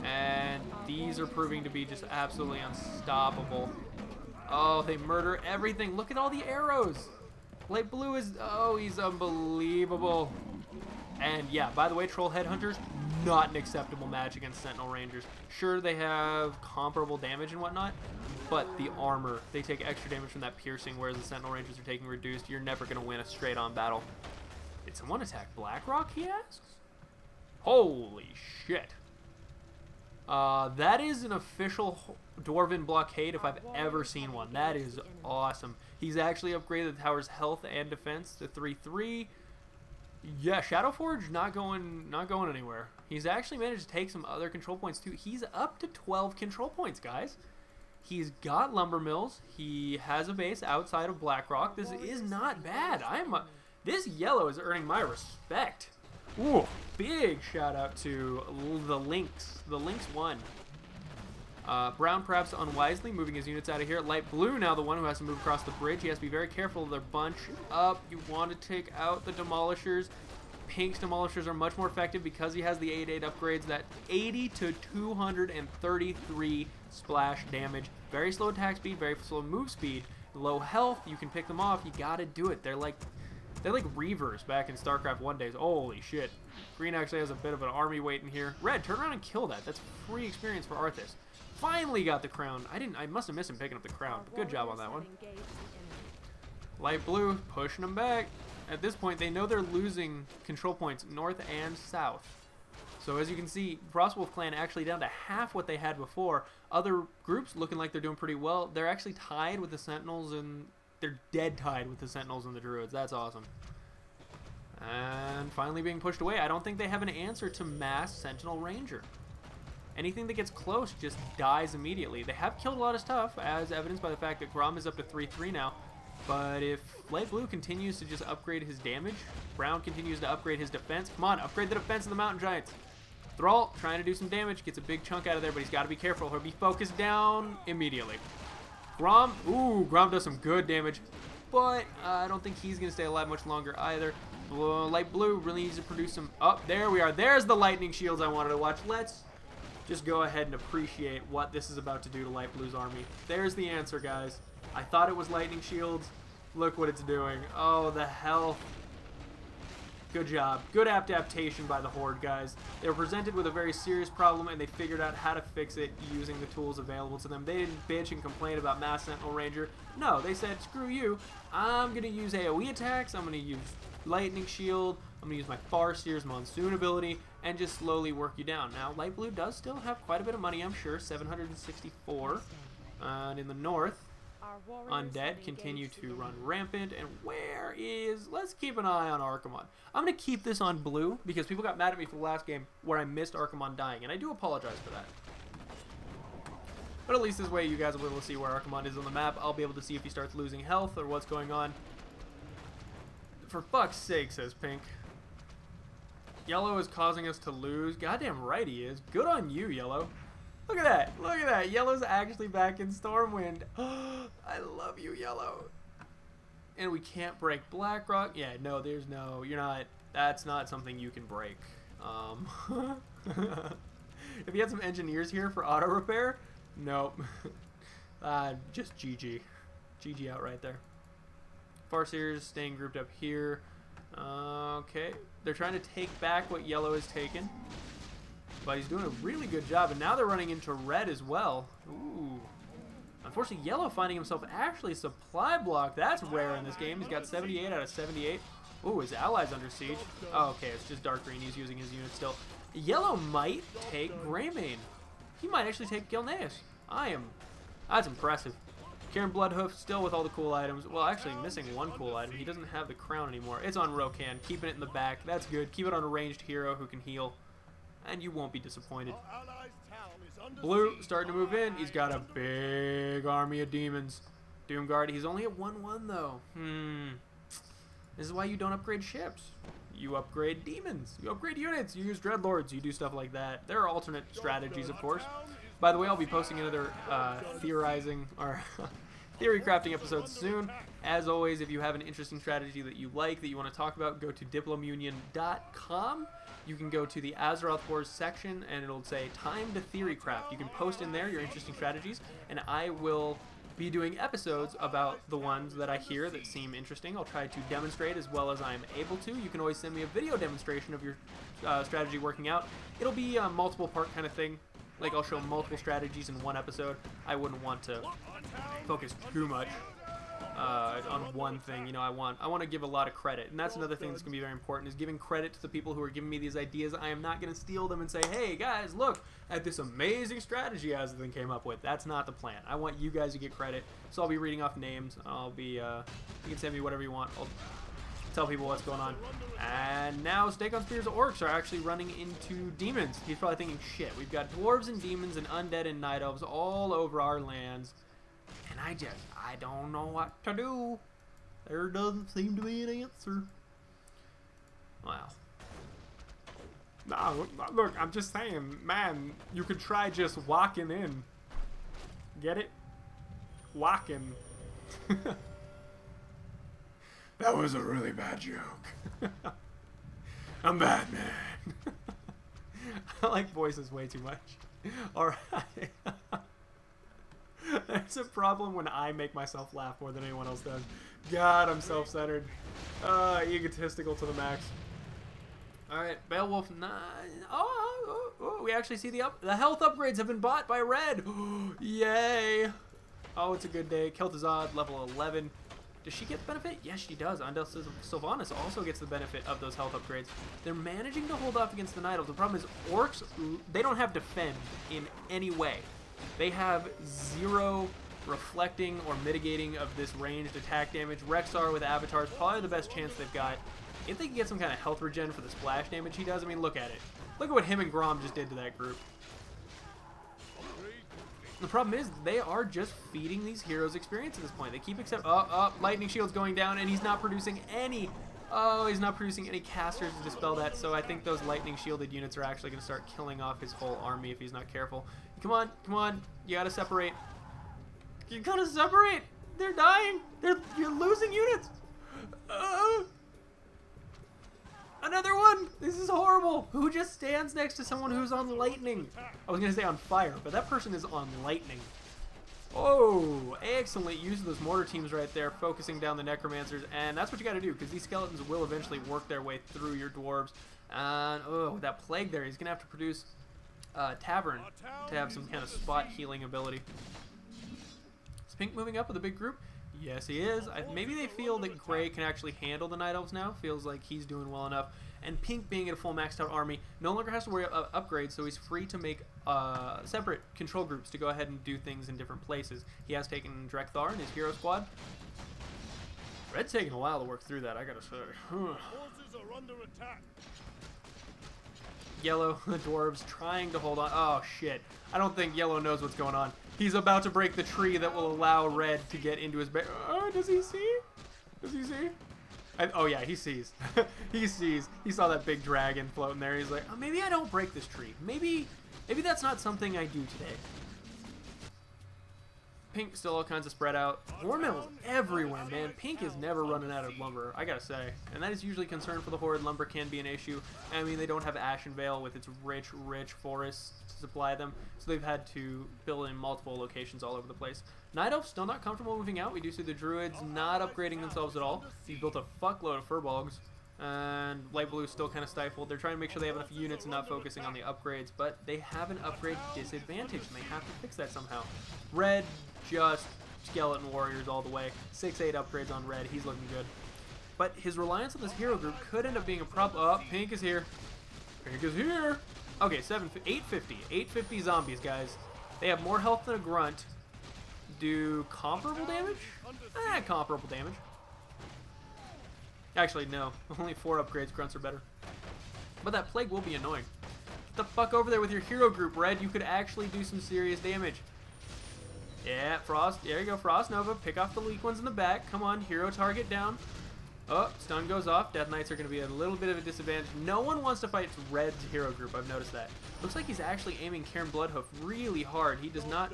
And these are proving to be just absolutely unstoppable. Oh, they murder everything. Look at all the arrows. Light Blue is, oh, he's unbelievable. And yeah, by the way, Troll Headhunters, not an acceptable match against Sentinel Rangers. Sure, they have comparable damage and whatnot, but the armor, they take extra damage from that piercing, whereas the Sentinel Rangers are taking reduced. You're never going to win a straight-on battle. Did someone attack Blackrock, he asks? Holy shit. That is an official Dwarven blockade if I've ever seen one. That is awesome. He's actually upgraded the tower's health and defense to 3-3. Yeah, Shadowforge not going anywhere. He's actually managed to take some other control points too. He's up to 12 control points, guys. He's got lumber mills. He has a base outside of Blackrock. This is not bad. This yellow is earning my respect. Ooh, big shout out to the Lynx. The Lynx won. Brown perhaps unwisely moving his units out of here. Light Blue now the one who has to move across the bridge. He has to be very careful. They're bunched up. You want to take out the Demolishers. Pink's Demolishers are much more effective because he has the 8/8 upgrades. That 80 to 233 splash damage. Very slow attack speed, very slow move speed. Low health, you can pick them off. You gotta do it. They're like Reavers back in StarCraft 1 days. Holy shit. Green actually has a bit of an army waiting here. Red, turn around and kill that. That's free experience for Arthas. Finally got the crown. I must have missed him picking up the crown. Good job on that one. Light Blue pushing them back. At this point, they know they're losing control points north and south. So as you can see, Frostwolf Clan actually down to half what they had before. Other groups looking like they're doing pretty well. They're actually tied with the Sentinels, and they're dead tied with the Sentinels and the Druids. That's awesome. And finally being pushed away. I don't think they have an answer to mass Sentinel Ranger. Anything that gets close just dies immediately. They have killed a lot of stuff, as evidenced by the fact that Grom is up to 3-3 now. But if Light Blue continues to just upgrade his damage, Brown continues to upgrade his defense. Come on, upgrade the defense of the Mountain Giants. Thrall trying to do some damage, gets a big chunk out of there, but he's got to be careful. He'll be focused down immediately. Grom, ooh, Grom does some good damage, but I don't think he's going to stay alive much longer either. Light Blue really needs to produce some, oh, there we are. There's the lightning shields I wanted to watch. Let's just go ahead and appreciate what this is about to do to Light Blue's army. There's the answer, guys. I thought it was lightning shields. Look what it's doing. Oh, the health. Good job. Good adaptation by the Horde, guys. They were presented with a very serious problem, and they figured out how to fix it using the tools available to them. They didn't bitch and complain about Mass Sentinel Ranger. No, they said, screw you. I'm going to use AoE attacks. I'm going to use Lightning Shield. I'm going to use my Farseer's Monsoon ability and just slowly work you down. Now, Light Blue does still have quite a bit of money, I'm sure. 764. And in the north, Our warriors Undead have continue engaged to the run enemy. rampant. And where is... Let's keep an eye on Archimon. I'm going to keep this on blue because people got mad at me for the last game where I missed Archimon dying. And I do apologize for that. But at least this way you guys will be able to see where Archimon is on the map. I'll be able to see if he starts losing health or what's going on. For fuck's sake, says Pink. Yellow is causing us to lose. Goddamn right he is. Good on you, Yellow. Look at that. Look at that. Yellow's actually back in Stormwind. I love you, Yellow. And we can't break Blackrock. Yeah, no, there's no... You're not... That's not something you can break. If you had some engineers here for auto repair, nope. Just GG. GG out right there. Farseers staying grouped up here. Okay. They're trying to take back what Yellow has taken. But he's doing a really good job. And now they're running into red as well. Ooh. Unfortunately, Yellow finding himself actually supply blocked. That's rare in this game. He's got 78 out of 78. Ooh, his ally's under siege. Oh, okay. It's just Dark Green. He's using his unit still. Yellow might take Greymane. He might actually take Gilneas. That's impressive. Kieran Bloodhoof still with all the cool items. Well, actually missing one cool item. He doesn't have the crown anymore. It's on Rokan. Keeping it in the back. That's good. Keep it on a ranged hero who can heal. And you won't be disappointed. Blue starting to move in. He's got a big army of demons. Doomguard. He's only at 1-1 though. This is why you don't upgrade ships. You upgrade demons. You upgrade units. You use Dreadlords. You do stuff like that. There are alternate strategies, of course. By the way, I'll be posting another theorizing or theory crafting episode soon. As always, if you have an interesting strategy that you like, that you want to talk about, go to diplomunion.com. You can go to the Azeroth Wars section, and it'll say time to theory craft. You can post in there your interesting strategies, and I will be doing episodes about the ones that I hear that seem interesting. I'll try to demonstrate as well as I'm able to. You can always send me a video demonstration of your strategy working out. It'll be a multiple part kind of thing. Like, I'll show multiple strategies in one episode. I wouldn't want to focus too much on one thing. You know, I want to give a lot of credit, and that's another thing that's going to be very important, is giving credit to the people who are giving me these ideas. I am not going to steal them and say, hey guys, look at this amazing strategy Azothan came up with. That's not the plan. I want you guys to get credit, so I'll be reading off names. I'll be you can send me whatever you want. I'll tell people what's going on. And now Stake on Spears Orcs are actually running into demons. He's probably thinking, shit, we've got dwarves and demons and undead and night elves all over our lands, and I don't know what to do. There doesn't seem to be an answer. Well, no, look, I'm just saying, man, you could try just walking in. Get it? Walking. That was a really bad joke. I'm Batman. I like voices way too much. Alright. There's a problem when I make myself laugh more than anyone else does. God, I'm self-centered. Egotistical to the max. Alright, Beowulf 9. Oh, we actually see the health upgrades have been bought by Red. Yay. Oh, it's a good day. Kel'Thuzad, level 11. Does she get the benefit? Yes, she does. Andel Sylvanas also gets the benefit of those health upgrades. They're managing to hold off against the Night Elves. The problem is Orcs, they don't have defend in any way. They have 0 reflecting or mitigating of this ranged attack damage. Rexar with Avatar is probably the best chance they've got. If they can get some kind of health regen for the splash damage he does, I mean, look at it. Look at what him and Grom just did to that group. The problem is, they are just feeding these heroes experience at this point. They keep Lightning Shield's going down, and he's not producing any... Oh, he's not producing any casters to dispel that, so I think those Lightning Shielded units are actually going to start killing off his whole army if he's not careful. Come on, come on. You gotta separate. You gotta separate! They're dying! You're losing units! Another one! This is horrible! Who just stands next to someone who's on lightning? I was gonna say on fire, but that person is on lightning. Oh, excellent use of those mortar teams right there, focusing down the necromancers, and that's what you got to do, because these skeletons will eventually work their way through your dwarves. And oh, with that plague there, he's gonna have to produce a tavern to have some kind of spot healing ability. Is Pink moving up with a big group? Yes, he is. Maybe they feel that Gray can actually handle the Night Elves now. Feels like he's doing well enough. And Pink, being at a full maxed out army, no longer has to worry about upgrades, so he's free to make separate control groups to go ahead and do things in different places. He has taken Drekthar in his hero squad. Red's taking a while to work through that, I gotta say. Forces are under attack. Yellow, the dwarves, trying to hold on. Oh, shit. I don't think Yellow knows what's going on. He's about to break the tree that will allow Red to get into his base. Oh, does he see? Does he see? Oh, yeah, he sees. He sees. He saw that big dragon floating there. He's like, oh, maybe I don't break this tree. Maybe that's not something I do today. Pink still all kinds of spread out. War mills everywhere, man. Pink is never running out of lumber, I gotta say. And that is usually a concern for the Horde. Lumber can be an issue. I mean, they don't have Ashenvale with its rich, rich forests to supply them. So they've had to build in multiple locations all over the place. Night Elves still not comfortable moving out. We do see the Druids not upgrading themselves at all. He's built a fuckload of Furbolgs. And Light Blue is still kind of stifled. They're trying to make sure they have enough units and not focusing on the upgrades. But they have an upgrade disadvantage, and they have to fix that somehow. Red, just skeleton warriors all the way. 6-8 upgrades on Red. He's looking good. But his reliance on this hero group could end up being a problem. Oh, Pink is here. Pink is here. Okay, 850. 850 zombies, guys. They have more health than a grunt. Do comparable damage? Comparable damage. Actually, no. Only 4 upgrades. Grunts are better. But that plague will be annoying. Get the fuck over there with your hero group, Red. You could actually do some serious damage. Yeah, Frost. There you go, Frost Nova. Pick off the weak ones in the back. Come on, hero target down. Oh, stun goes off. Death Knights are going to be a little bit of a disadvantage. No one wants to fight Red's hero group. I've noticed that. Looks like he's actually aiming Cairn Bloodhoof really hard. He does not.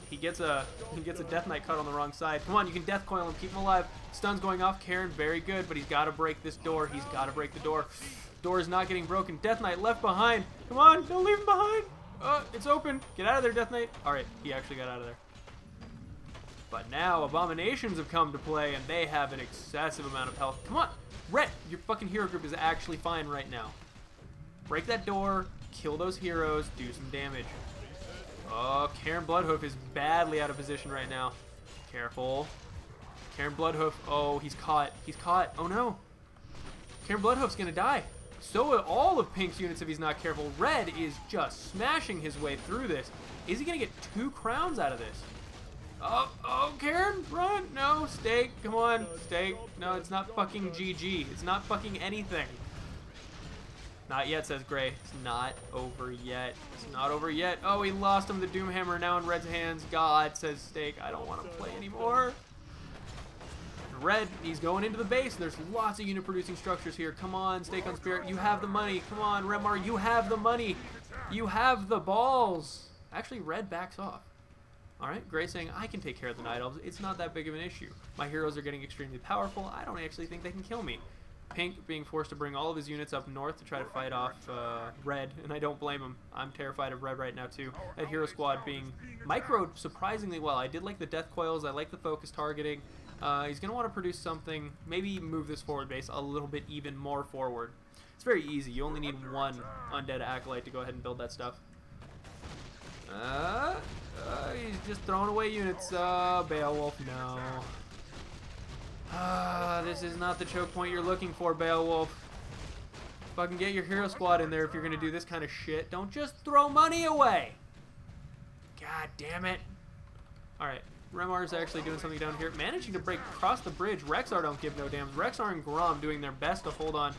He gets a Death Knight cut on the wrong side. Come on, you can Death Coil him, keep him alive. Stun's going off. Cairn, very good, but he's got to break this door. He's got to break the door. Door is not getting broken. Death Knight left behind. Come on, don't leave him behind. It's open. Get out of there, Death Knight. All right, he actually got out of there. But now Abominations have come to play, and they have an excessive amount of health. Come on, Red, your fucking hero group is actually fine right now. Break that door, kill those heroes, do some damage. Oh, Cairn Bloodhoof is badly out of position right now. Careful. Cairn Bloodhoof, oh, he's caught. He's caught. Oh no. Cairn Bloodhoof's gonna die. So are all of Pink's units if he's not careful. Red is just smashing his way through this. Is he gonna get 2 crowns out of this? Oh, Cairn, run! No, Stake, come on, Stake. No, it's not fucking GG. It's not fucking anything. Not yet, says Gray. It's not over yet. It's not over yet. Oh, he lost him. The Doomhammer now in Red's hands. God, says Stake. I don't want to play anymore. Red, he's going into the base. There's lots of unit-producing structures here. Come on, Stake on Spirit. You have the money. Come on, Remar, you have the money. You have the balls. Actually, Red backs off. Alright, Gray saying, I can take care of the Night Elves. It's not that big of an issue. My heroes are getting extremely powerful. I don't actually think they can kill me. Pink being forced to bring all of his units up north to try to fight off Red, and I don't blame him. I'm terrified of Red right now, too. That hero squad being microed surprisingly well. I did like the death coils. I like the focus targeting. He's going to want to produce something, maybe move this forward base a little bit even more forward. It's very easy. You only need 1 undead acolyte to go ahead and build that stuff. He's just throwing away units. Beowulf, no. This is not the choke point you're looking for, Beowulf. Fucking get your hero squad in there if you're gonna do this kind of shit. Don't just throw money away. God damn it. Alright, Remar is actually doing something down here. Managing to break across the bridge. Rexar don't give no damns. Rexar and Grom doing their best to hold on.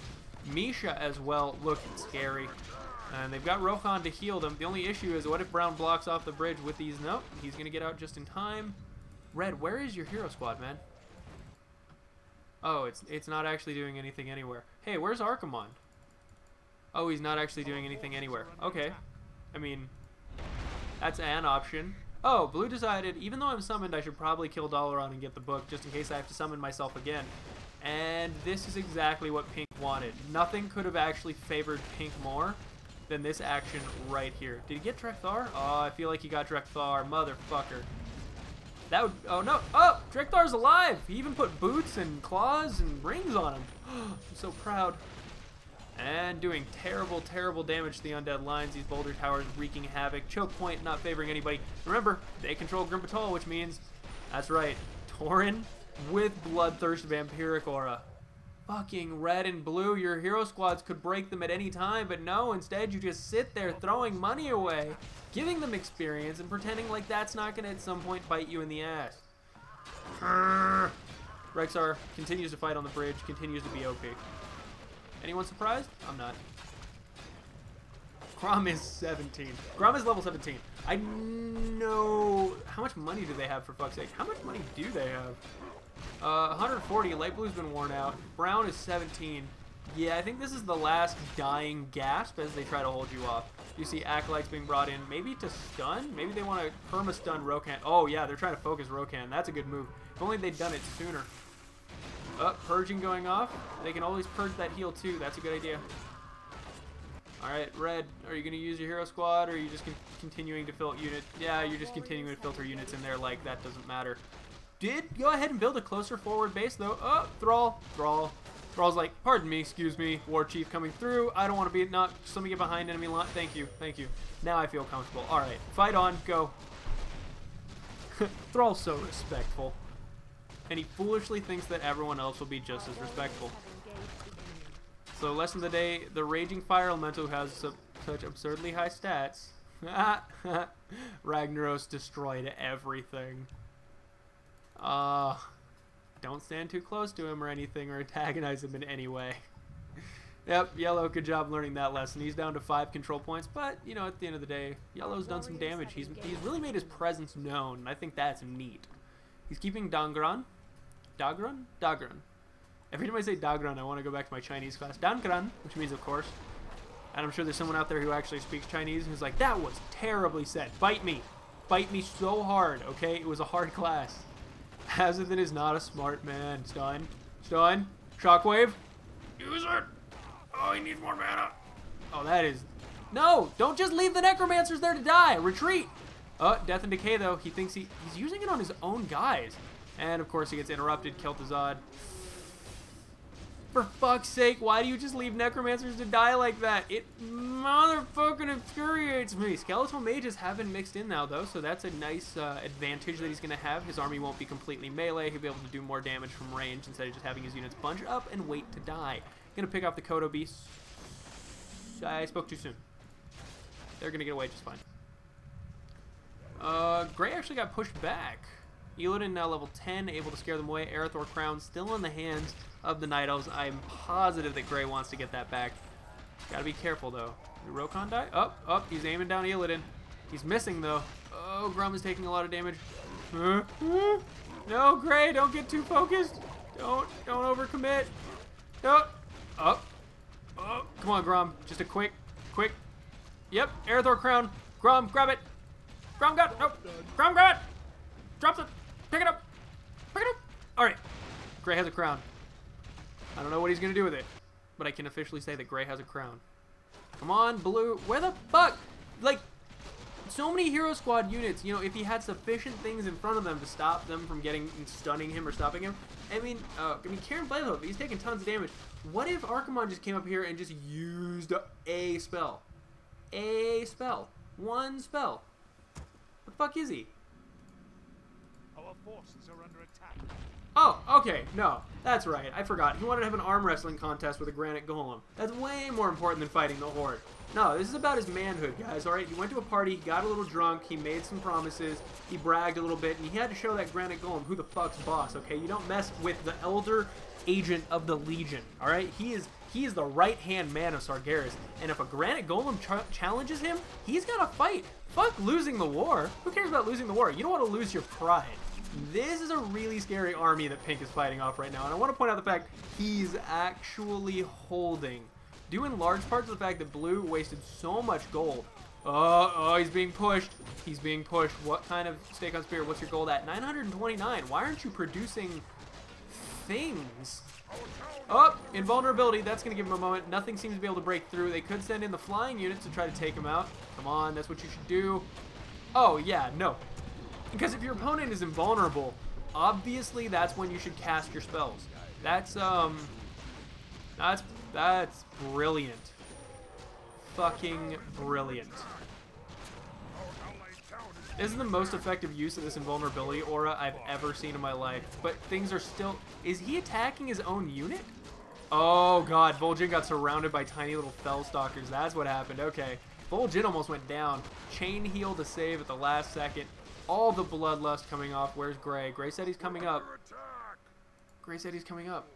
Misha as well, looking scary. And they've got Rohan to heal them. The only issue is, what if Brown blocks off the bridge with these? Nope, he's going to get out just in time. Red, where is your hero squad, man? Oh, it's not actually doing anything anywhere. Hey, where's Archimon? Oh, he's not actually doing anything anywhere. Okay. I mean, that's an option. Oh, Blue decided, even though I'm summoned, I should probably kill Dalaran and get the book, just in case I have to summon myself again. And this is exactly what Pink wanted. Nothing could have actually favored Pink more than this action right here. Did he get Drekthar? Oh, I feel like he got Drekthar. Motherfucker. That would, oh no, oh, Drek'Thar's alive. He even put boots and claws and rings on him. I'm so proud. And doing terrible, terrible damage to the undead lines. These boulder towers wreaking havoc. Choke point not favoring anybody. Remember, they control Grim Patrol, which means, that's right, Tauren with Bloodthirst Vampiric Aura. Fucking red and blue. Your hero squads could break them at any time, but no, instead you just sit there throwing money away, giving them experience, and pretending like that's not going to at some point bite you in the ass. Rexar continues to fight on the bridge, continues to be OP. Anyone surprised? I'm not. Grom is 17. Grom is level 17. I know... How much money do they have, for fuck's sake? How much money do they have? 140. Light blue's been worn out. Brown is 17. Yeah, I think this is the last dying gasp as they try to hold you off. You see Acolytes being brought in, maybe to stun? Maybe they want to perma-stun Rokan. Oh, yeah, they're trying to focus Rokan. That's a good move. If only they'd done it sooner. Purging going off. They can always purge that heal too. That's a good idea. Alright, Red, are you going to use your hero squad, or are you just continuing to filter units? Yeah, you're just continuing to filter units in there like that doesn't matter. Did go ahead and build a closer forward base though. Oh, Thrall. Thrall's like, pardon me, excuse me, War Chief coming through. I don't want to be, not, just let me get behind enemy line. Thank you. Now I feel comfortable. Alright, fight on, go. Thrall's so respectful. And he foolishly thinks that everyone else will be just as respectful. So, lesson of the day, the Raging Fire Elemental has such absurdly high stats. Ragnaros destroyed everything. Don't stand too close to him or anything, or antagonize him in any way. Yep, Yellow, good job learning that lesson. He's down to 5 control points, but, you know, at the end of the day, Yellow's done some damage. He's really made his presence known, and I think that's neat. He's keeping Dagran. Dagran? Dagran. Every time I say Dagran, I want to go back to my Chinese class. Dagran, which means of course. And I'm sure there's someone out there who actually speaks Chinese who's like, that was terribly said. Bite me. Bite me so hard, okay? It was a hard class. Azothan is not a smart man. Stun. Stun. Shockwave. Use it. Oh, he needs more mana. Oh, that is... No! Don't just leave the Necromancers there to die. Retreat. Death and Decay, though. He thinks he's using it on his own guys. And, of course, he gets interrupted. Kel'Thuzad. For fuck's sake, why do you just leave Necromancers to die like that? It motherfucking infuriates me. Skeletal Mages have been mixed in now, though, so that's a nice advantage that he's going to have. His army won't be completely melee. He'll be able to do more damage from range instead of just having his units bunch up and wait to die. Going to pick off the Kodo Beasts. I spoke too soon. They're going to get away just fine. Grey actually got pushed back. Illidan now level 10, able to scare them away. Arathor Crown still in the hands of the Night Elves. I'm positive that Grey wants to get that back. Gotta be careful, though. Did Rokon die? He's aiming down Illidan. He's missing, though. Oh, Grum is taking a lot of damage. No, Grey, don't get too focused. Don't overcommit. Don't. Oh, come on, Grum. Just a quick. Yep, Arathor Crown. Grum, grab it. Grum got it. Nope. Grum, grab it. Drops it. Pick it up. All right. Grey has a crown. I don't know what he's going to do with it, but I can officially say that Grey has a crown. Come on, Blue. Where the fuck? Like, so many Hero Squad units, you know, if he had sufficient things in front of them to stop them from stunning him or stopping him. I mean, Karen Blaylow, he's taking tons of damage. What if Archimonde just came up here and just used a spell? One spell. What the fuck is he? Our forces are under attack. Oh, okay, no, that's right, I forgot. He wanted to have an arm wrestling contest with a granite golem. That's way more important than fighting the Horde. No, this is about his manhood, guys, alright? He went to a party, he got a little drunk, he made some promises, he bragged a little bit, and he had to show that granite golem who the fuck's boss, okay? You don't mess with the elder agent of the Legion, alright? He is the right-hand man of Sargeras, and if a granite golem challenges him, he's gotta fight. Fuck losing the war. Who cares about losing the war? You don't want to lose your pride. This is a really scary army that Pink is fighting off right now, and I want to point out the fact he's actually holding, due in large part to the fact that Blue wasted so much gold. Oh, he's being pushed. He's being pushed. What kind of stake on spear? What's your gold at? 929. Why aren't you producing things? Oh, invulnerability. That's going to give him a moment. Nothing seems to be able to break through. They could send in the flying units to try to take him out. Come on, that's what you should do. Oh, yeah, no. Because if your opponent is invulnerable, obviously that's when you should cast your spells. That's brilliant. Fucking brilliant. This is the most effective use of this invulnerability aura I've ever seen in my life. But things are still... Is he attacking his own unit? Oh god, Vol'jin got surrounded by tiny little Fellstalkers. That's what happened. Okay. Vol'jin almost went down. Chain heal to save at the last second. All the bloodlust coming off. Where's Gray? Gray said he's coming up. Gray said he's coming up.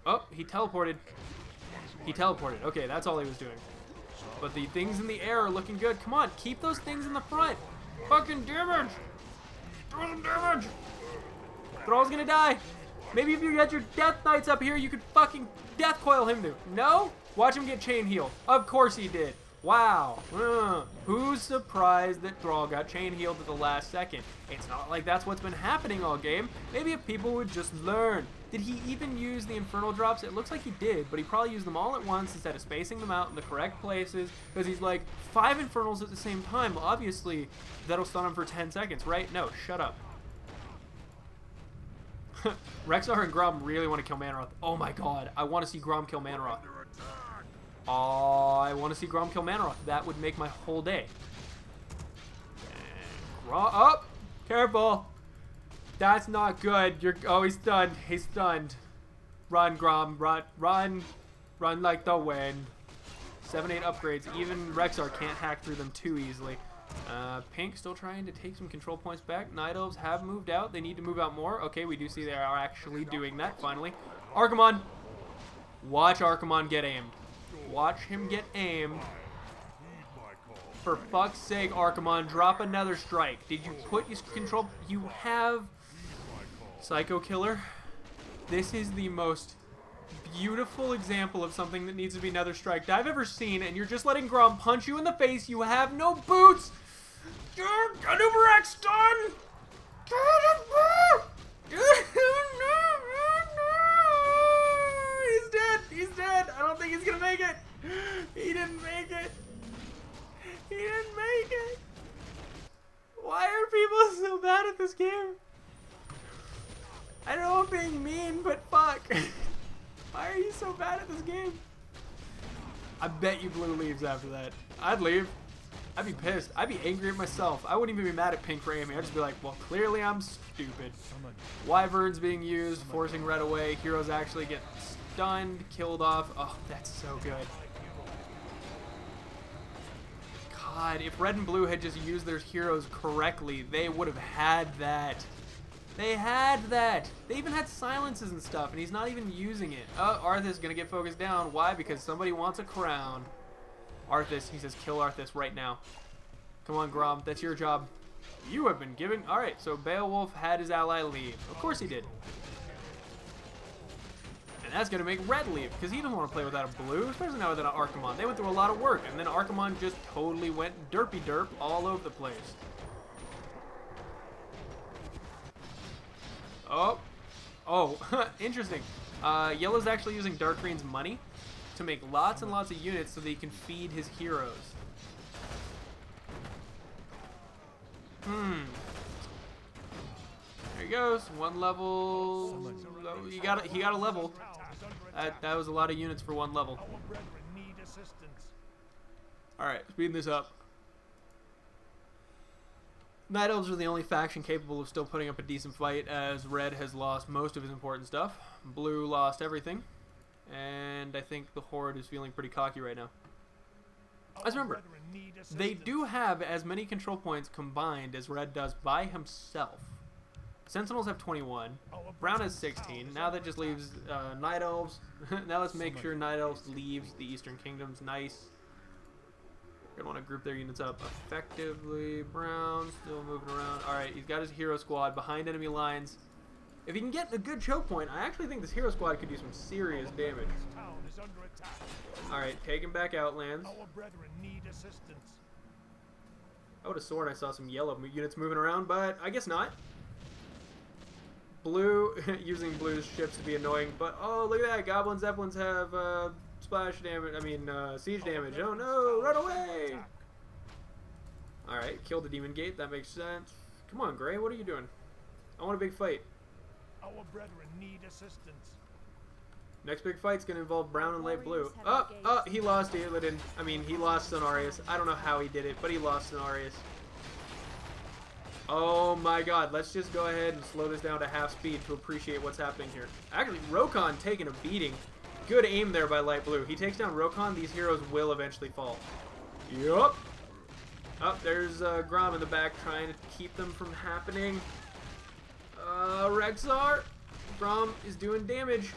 Oh, he teleported. He teleported. Okay, that's all he was doing. But the things in the air are looking good. Come on, keep those things in the front. Fucking damage! Throw some damage! Thrall's gonna die. Maybe if you got your Death Knights up here, you could fucking Death Coil him too. No? Watch him get chain heal. Of course he did. Wow. Who's surprised that Thrall got chain healed at the last second? It's not like that's what's been happening all game. Maybe if people would just learn. Did he even use the Infernal Drops? It looks like he did, but he probably used them all at once instead of spacing them out in the correct places, because he's like, 5 Infernals at the same time. Obviously, that'll stun him for 10 seconds, right? No, shut up. Rexxar and Grom really want to kill Manaroth. Oh my god, I want to see Grom kill Manaroth. Oh, I want to see Grom kill Manaroth. That would make my whole day. Grom, oh, careful. That's not good. Oh, he's stunned. He's stunned. Run, Grom. Run like the wind. 7-8 upgrades. Even Rexxar can't hack through them too easily. Pink still trying to take some control points back. Night Elves have moved out. They need to move out more. Okay, we do see they are actually doing that finally. Archimonde. Watch Archimonde get aimed. Watch him get aimed. For fuck's sake, Archimonde, drop another strike. Did you put your control? You have Psycho Killer. This is the most beautiful example of something that needs to be another strike I've ever seen, and you're just letting Grom punch you in the face. You have no boots. Maneuver X stun. He's dead. He's dead. I don't think he's gonna make it. He didn't make it. He didn't make it. Why are people so bad at this game? I know I'm being mean, but fuck. Why are you so bad at this game? I bet you blue leaves after that. I'd leave. I'd be pissed. I'd be angry at myself. I wouldn't even be mad at Pink for aiming. I'd just be like, well, clearly I'm stupid. Wyvern's being used, forcing red away. Heroes actually get stunned, killed off. Oh, that's so good. God, if red and blue had just used their heroes correctly, they would have had that. They had that. They even had silences and stuff, and he's not even using it. Oh, Arthas gonna get focused down. Why? Because somebody wants a crown. Arthas, he says, kill Arthas right now. Come on, Grom, that's your job. You have been given. All right, so Beowulf had his ally leave. Of course he did. And that's gonna make red leave, because he doesn't want to play without a blue, especially now without an Archimonde. They went through a lot of work, and then Archimonde just totally went derpy derp all over the place. Oh, interesting. Yellow's actually using Dark Green's money to make lots and lots of units so that he can feed his heroes. There he goes. One level. He got a level. That was a lot of units for one level. Alright, speeding this up. Night Elves are the only faction capable of still putting up a decent fight, as Red has lost most of his important stuff. Blue lost everything. And I think the Horde is feeling pretty cocky right now. Let's remember, they do have as many control points combined as Red does by himself. Sentinels have 21. Brown has 16. Now that just leaves Night Elves. Now let's make sure Night Elves leaves the Eastern Kingdoms. Nice. Gonna want to group their units up effectively. Brown still moving around. Alright, he's got his hero squad behind enemy lines. If he can get a good choke point, I actually think this hero squad could do some serious damage. Alright, take him back Outlands. I would have sworn I saw some yellow units moving around, but I guess not. Blue, using blue's ships to be annoying, but oh, look at that. Goblin Zeppelins have splash damage, siege damage. Oh no, run away! Alright, kill the Demon Gate, that makes sense. Come on, Gray, what are you doing? I want a big fight. Our brethren need assistance. Next big fight's gonna involve brown and light blue. Oh, he lost Illidan. I mean, he lost Cenarius. I don't know how he did it, but he lost Cenarius. Oh my god, let's just go ahead and slow this down to half speed to appreciate what's happening here. Actually, Rokon taking a beating. Good aim there by light blue. He takes down Rokon, these heroes will eventually fall. Yup. Oh, there's Grom in the back trying to keep them from happening. Rexar. Grom is doing damage.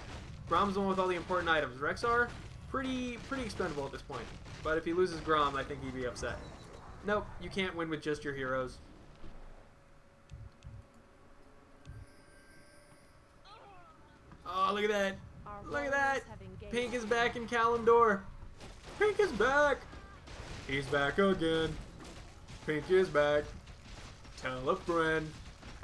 Grom's the one with all the important items. Rexar, pretty expendable at this point. But if he loses Grom, I think he'd be upset. Nope, you can't win with just your heroes. Oh, look at that. Look at that. Pink is back in Kalimdor. Pink is back. He's back again. Pink is back. Tell a friend.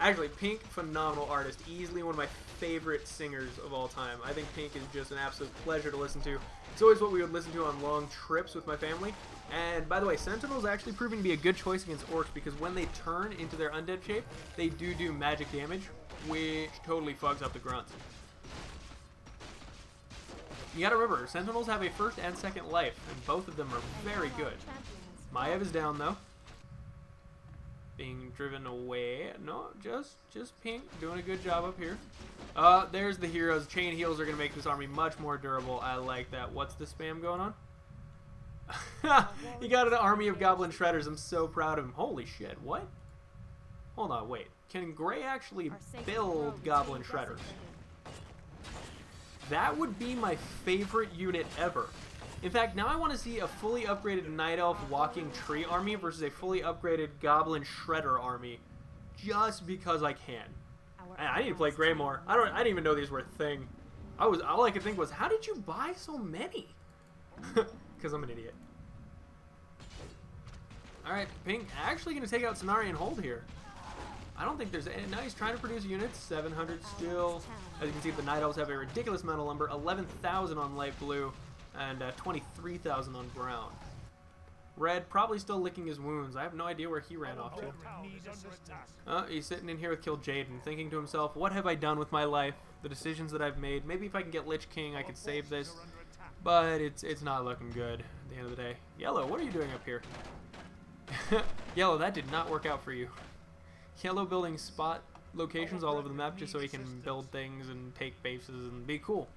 Actually, Pink, phenomenal artist. Easily one of my favorite singers of all time. I think Pink is just an absolute pleasure to listen to. It's always what we would listen to on long trips with my family. And by the way, Sentinel's actually proving to be a good choice against Orcs because when they turn into their undead shape, they do magic damage, which totally fucks up the grunts. You gotta remember, Sentinels have a first and second life, and both of them are very good. Maiev is down though. Being driven away. No, just Pink doing a good job up here. There's the heroes. Chain heals are gonna make this army much more durable. I like that. What's the spam going on? He got an army of Goblin Shredders. I'm so proud of him. Holy shit, what? Hold on, wait. Can Gray actually build Goblin Shredders? That would be my favorite unit ever. In fact, now I want to see a fully upgraded Night Elf Walking Tree army versus a fully upgraded Goblin Shredder army, just because I can. And I need to play Grey more. I didn't even know these were a thing. All I could think was, how did you buy so many? Because I'm an idiot. All right, Pink actually going to take out Cenari and hold here. I don't think there's any. Now he's trying to produce units. 700 still. As you can see, the Night Elves have a ridiculous amount of lumber. 11,000 on light blue and 23,000 on brown. Red probably still licking his wounds. I have no idea where he ran off to. He's sitting in here with Kill Jaden, thinking to himself, what have I done with my life? The decisions that I've made. Maybe if I can get Lich King, I could save this. But it's not looking good at the end of the day. Yellow, what are you doing up here? Yellow, that did not work out for you. Yellow building spot locations all over the map just so he can build things and take bases and be cool.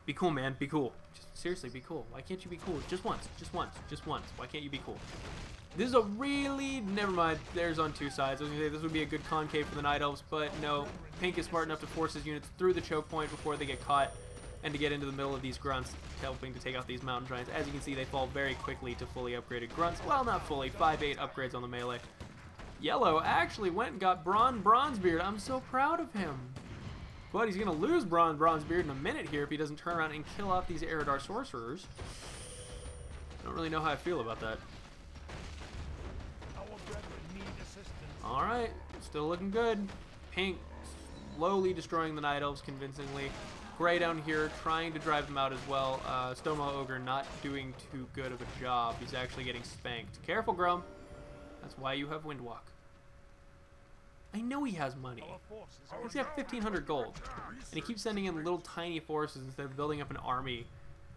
Be cool, man. Be cool. Just, seriously, be cool. Why can't you be cool? Just once. Just once. Just once. Why can't you be cool? This is a really... Never mind. There's on two sides. I was going to say this would be a good concave for the Night Elves, but no. Pink is smart enough to force his units through the choke point before they get caught and to get into the middle of these grunts, helping to take out these mountain giants. As you can see, they fall very quickly to fully upgraded grunts. Well, not fully. 5-8 upgrades on the melee. Yellow actually went and got Bronzebeard. I'm so proud of him. But he's going to lose Bronzebeard in a minute here if he doesn't turn around and kill off these Eridar sorcerers. I don't really know how I feel about that. Alright, still looking good. Pink slowly destroying the Night Elves convincingly. Gray down here trying to drive them out as well. Stonewall Ogre not doing too good of a job. He's actually getting spanked. Careful, Grum. That's why you have Windwalk. I know he has money. He's got 1,500 gold. And he keeps sending in little tiny forces instead of building up an army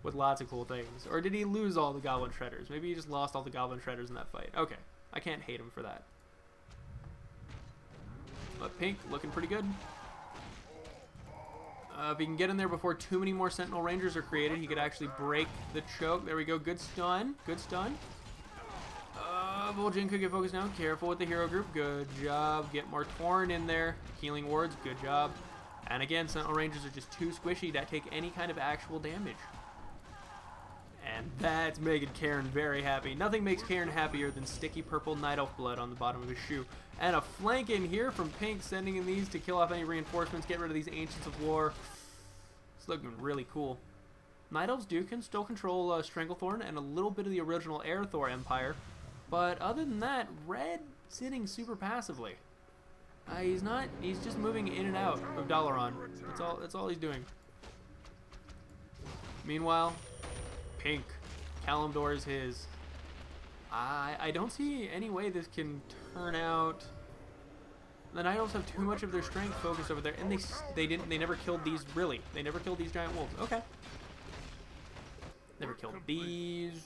with lots of cool things. Or did he lose all the Goblin Shredders? Maybe he just lost all the Goblin Shredders in that fight. Okay, I can't hate him for that. But Pink looking pretty good. If he can get in there before too many more Sentinel Rangers are created, he could actually break the choke. There we go. Good stun. Good stun. Vol'jin could get focused now. Careful with the hero group. Good job. Get more Torn in there. Healing wards. Good job. And again, Sentinel Rangers are just too squishy to take any kind of actual damage. And that's making Cairn very happy. Nothing makes Cairn happier than sticky purple Night Elf blood on the bottom of his shoe. And a flank in here from Pink, sending in these to kill off any reinforcements, get rid of these Ancients of War. It's looking really cool. Night Elves can still control Stranglethorn and a little bit of the original Aerthor Empire. But other than that, Red sitting super passively. He's just moving in and out of Dalaran. That's all he's doing. Meanwhile, Pink. Kalimdor is his. I don't see any way this can turn out The Night Elves have too much of their strength focused over there, and they never killed these, really. They never killed these giant wolves. Okay. Never killed these.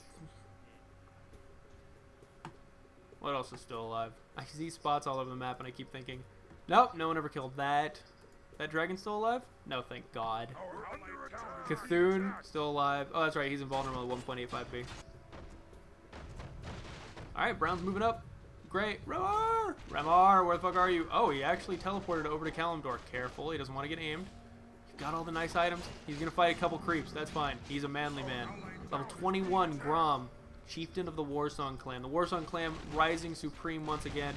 What else is still alive? I see spots all over the map, and I keep thinking, nope, no one ever killed that. That dragon's still alive? No, thank God. Cthulhu, still alive. Oh, that's right, he's invulnerable at 1.85B. Alright, Brown's moving up. Great. Remar! Remar, where the fuck are you? Oh, he actually teleported over to Kalimdor. Careful, he doesn't want to get aimed. You've got all the nice items. He's going to fight a couple creeps. That's fine. He's a manly man. Level 21, Grom, Chieftain of the Warsong Clan. The Warsong Clan rising supreme once again.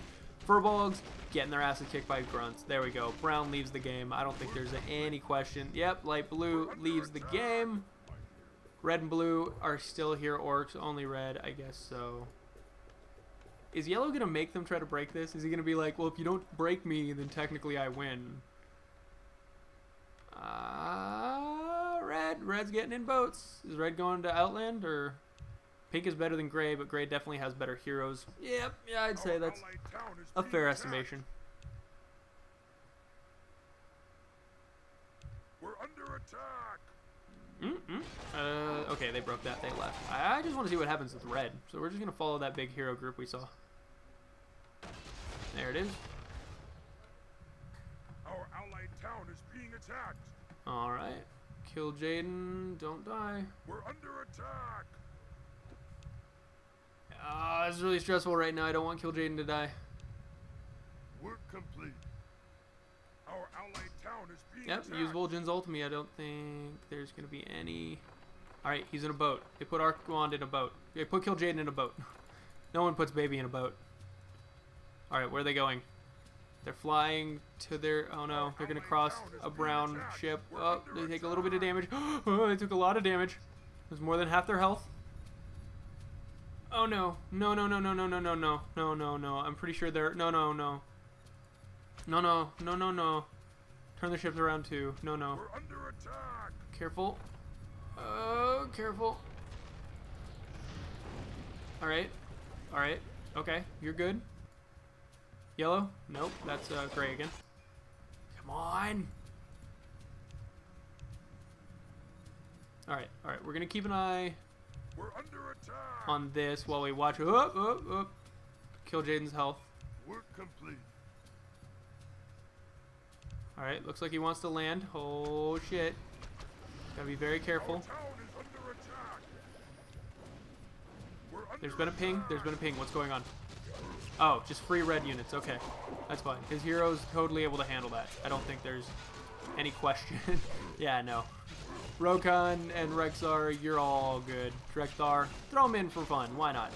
Furbolgs getting their asses kicked by grunts. There we go. Brown leaves the game. I don't think there's any question. Yep, light blue leaves the game. Red and blue are still here. Orcs, only red, I guess so. Is yellow going to make them try to break this? Is he going to be like, well, if you don't break me, then technically I win? Red. Red's getting in boats. Is red going to Outland, or... Pink is better than gray, but gray definitely has better heroes. Yep, yeah, I'd say that's a fair estimation. We're under attack. Okay, they broke that. They left. I just want to see what happens with red. So we're just going to follow that big hero group we saw. There it is. Our allied town is being attacked. Alright. Kill Jaden. Don't die. We're under attack. It's really stressful right now. I don't want Kill Jaden to die. Work complete. Our allied town is being Yep, attacked. use Vol'jin's ultimate. I don't think there's going to be any... Alright, he's in a boat. They put Arkwand in a boat. They put Kill Jaden in a boat. No one puts Baby in a boat. Alright, where are they going? They're flying to their... Oh no, they're going to cross a brown ship. Oh, they take a little bit of damage. Oh, they took a lot of damage. There's more than half their health. Oh no. No. I'm pretty sure they're... No. Turn the ships around too. No. We're under attack. Careful. Oh, careful. Alright. Okay, you're good. Yellow? Nope, that's gray again. Come on. Alright, we're gonna keep an eye We're under attack. on this while we watch. Kill Jaden's health. Work complete. Alright, looks like he wants to land. Oh shit. Gotta be very careful. Our town is under attack. We're under There's been a ping. attack. What's going on? Oh, just free red units. Okay, that's fine. His hero's totally able to handle that. I don't think there's any question. Yeah, no. Rokan and Rexar, you're all good. Drekthar, throw him in for fun. Why not?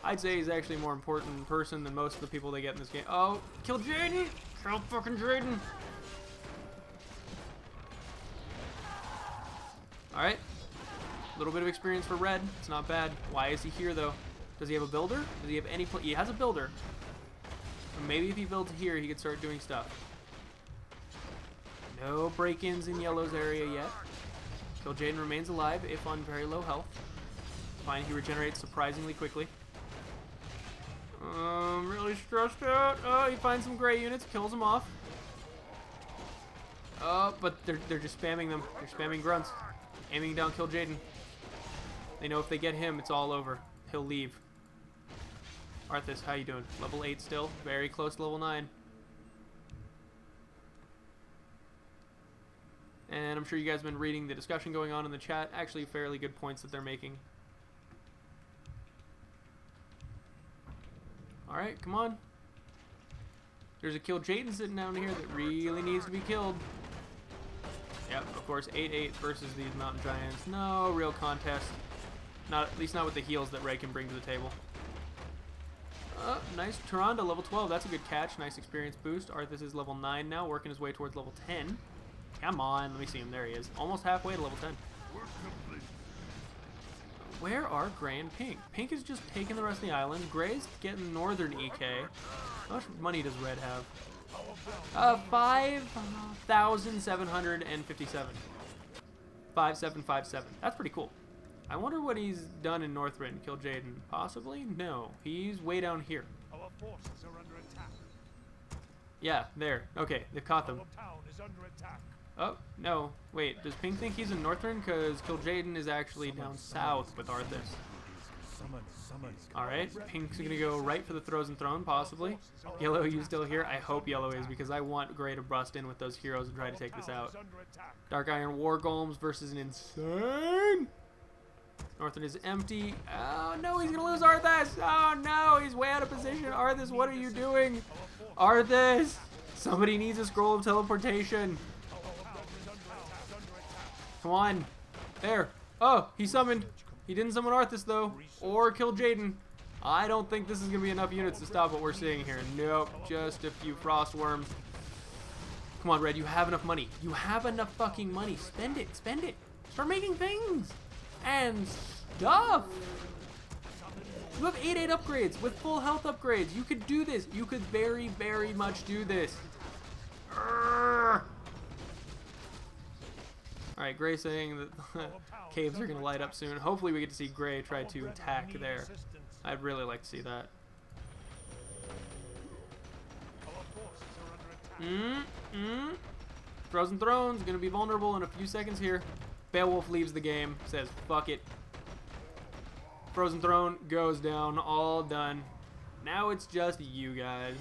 I'd say he's actually a more important person than most of the people they get in this game. Oh, kill Jaden! Kill fucking Jaden! Alright. A little bit of experience for red. It's not bad. Why is he here, though? Does he have a builder? Does he have any... He has a builder. Maybe if he builds here, he could start doing stuff. No break-ins in Yellow's area yet. Kill Jaden remains alive, if on very low health. Fine, he regenerates surprisingly quickly. I'm really stressed out. Oh, he finds some gray units, kills them off. Oh, but they're just spamming them. They're spamming grunts. Aiming down Kill Jaden. They know if they get him, it's all over. He'll leave. Arthas, how you doing? Level 8 still. Very close to level 9. And I'm sure you guys have been reading the discussion going on in the chat. Actually, fairly good points that they're making. Alright, come on. There's a Kill Jaden sitting down here that really needs to be killed. Yep, of course, 8-8 versus these mountain giants. No real contest. Not, at least not with the heals that Ray can bring to the table. Nice. Tyrande, level 12. That's a good catch. Nice experience boost. Arthas is level 9 now, working his way towards level 10. Come on, let me see him. There he is. Almost halfway to level 10. Work complete. Where are Gray and Pink? Pink is just taking the rest of the island. Gray's getting northern EK. How much money does Red have? 5,757. 5757. That's pretty cool. I wonder what he's done in Northrend. Kill Jaden. Possibly? No. He's way down here. Our forces are under attack. Yeah, there. Okay, they've caught them. Our town is under attack. Oh, no. Wait, does Pink think he's in Northern? Because Kil'jaeden is actually down south with Arthas. Alright, Pink's going to go right for the Frozen Throne, possibly. Yellow, are you still here? I hope Yellow is, because I want Gray to bust in with those heroes and try to take this out. Dark Iron War Golems versus an insane... Northern is empty. Oh, no, he's going to lose Arthas. Oh, no, he's way out of position. Arthas, what are you doing? Arthas! Somebody needs a scroll of teleportation. Come on. There. Oh, he summoned. He didn't summon Arthas, though. Or Kil'jaeden. I don't think this is going to be enough units to stop what we're seeing here. Nope. Just a few frost worms. Come on, Red. You have enough money. You have enough fucking money. Spend it. Spend it. Start making things. And stuff. You have 8/8 upgrades with full health upgrades. You could do this. You could very, very much do this. Alright, Gray saying that caves are going to light up soon. Hopefully we get to see Gray try to attack there. I'd really like to see that. Frozen Throne's going to be vulnerable in a few seconds here. Beowulf leaves the game, says, fuck it. Frozen Throne goes down, all done. Now it's just you guys.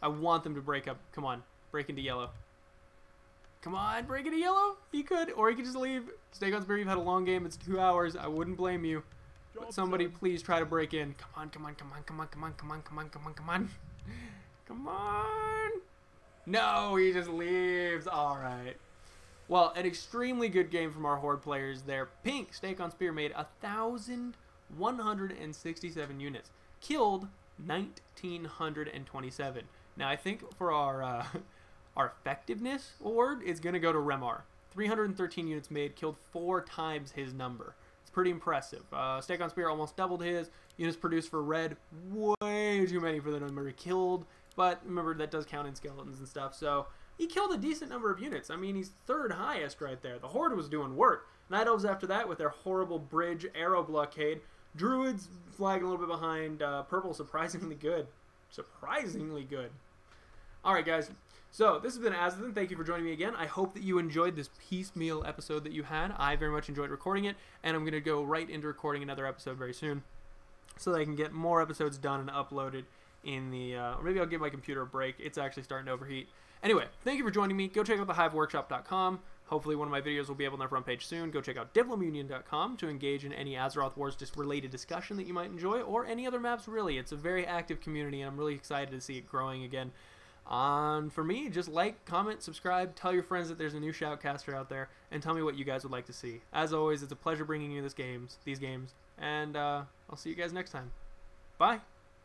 I want them to break up. Come on, break into yellow. Come on, break into yellow. He could, or he could just leave. Stake on Spear, you've had a long game. It's 2 hours. I wouldn't blame you. But somebody please try to break in. Come on, come on, come on, come on, come on, come on, come on, come on, come on. Come on. No, he just leaves. All right. Well, an extremely good game from our Horde players there. Pink, Stake on Spear, made 1,167 units. Killed 1,927. Now, I think for our effectiveness award, it's going to go to Remar. 313 units made, killed 4 times his number. It's pretty impressive. Stake on Spear almost doubled his. Units produced for Red, way too many for the number he killed. But remember, that does count in skeletons and stuff, so... He killed a decent number of units. I mean, he's 3rd highest right there. The Horde was doing work. Night Elves after that with their horrible bridge arrow blockade. Druids flagging a little bit behind. Purple surprisingly good. Surprisingly good. Alright, guys. So, this has been Azothan. Thank you for joining me again. I hope that you enjoyed this piecemeal episode that you had. I very much enjoyed recording it, and I'm going to go right into recording another episode very soon so that I can get more episodes done and uploaded in the... or maybe I'll give my computer a break. It's actually starting to overheat. Anyway, thank you for joining me. Go check out thehiveworkshop.com. Hopefully one of my videos will be able on our front page soon. Go check out diplomunion.com to engage in any Azeroth Wars just related discussion that you might enjoy, or any other maps really. It's a very active community, and I'm really excited to see it growing again. For me, just like, comment, subscribe, tell your friends that there's a new shoutcaster out there, and tell me what you guys would like to see. As always, it's a pleasure bringing you these games, and I'll see you guys next time. Bye!